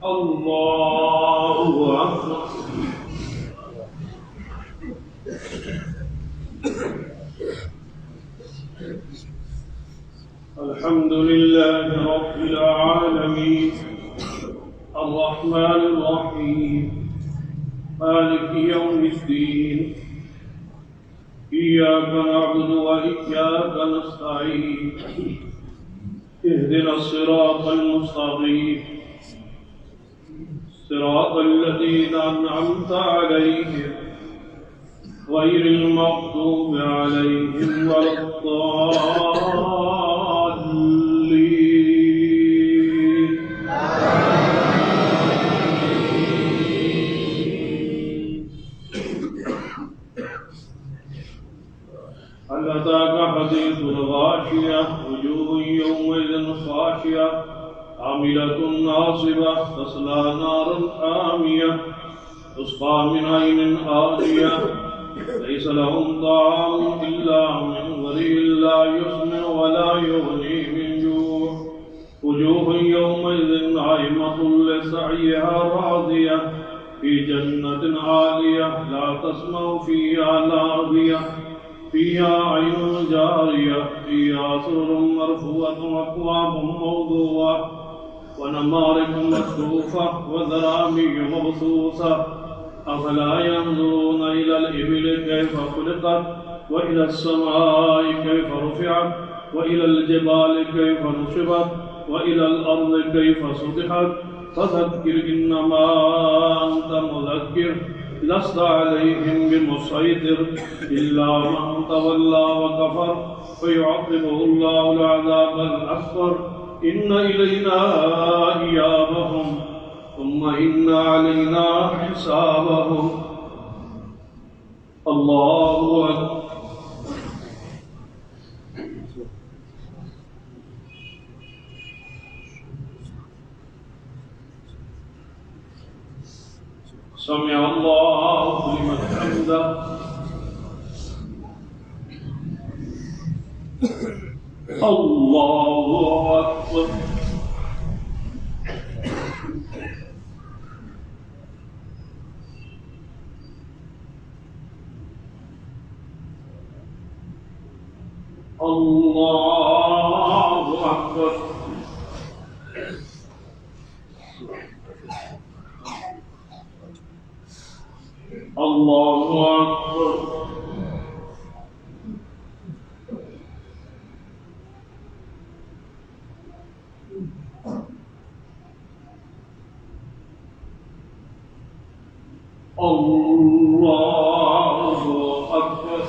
الله أكبر. الحمد لله رب العالمين الرحمن الرحيم مالك يوم الدين إياك نعبد وإياك نستعين اهدنا الصراط المستقيم صراط الذين أنعمت عليهم غير المغضوب عليهم ولا الضالين. هل أتاك حديث الغاشية وجوه يومئذ خاشعة عاملة ناصبة تصلى نارا حامية تسقى من عين آنية ليس لهم طعام إلا من ضريع لا يسمن ولا يغني من جوع وجوه يومئذ ناعمة لسعيها راضية في جنة عالية لا تسمع فيها لاغية فيها عين جارية فيها سرر مرفوعة وأكواب موضوعة ونمارق مصفوفة وزرابي مبثوثة أفلا ينظرون إلى الإبل كيف خلقت وإلى السماء كيف رفعت وإلى الجبال كيف نصبت وإلى الأرض كيف سطحت فذكر إنما أنت مذكر لست عليهم بمسيطر إلا من تولى وكفر فيعقبه الله العذاب الأكبر إن إلينا إيابهم ثم إن علينا حسابهم. الله أكبر. سمع الله لمن حمده. الله أكبر. الله أكبر. الله أكبر. الله أكبر.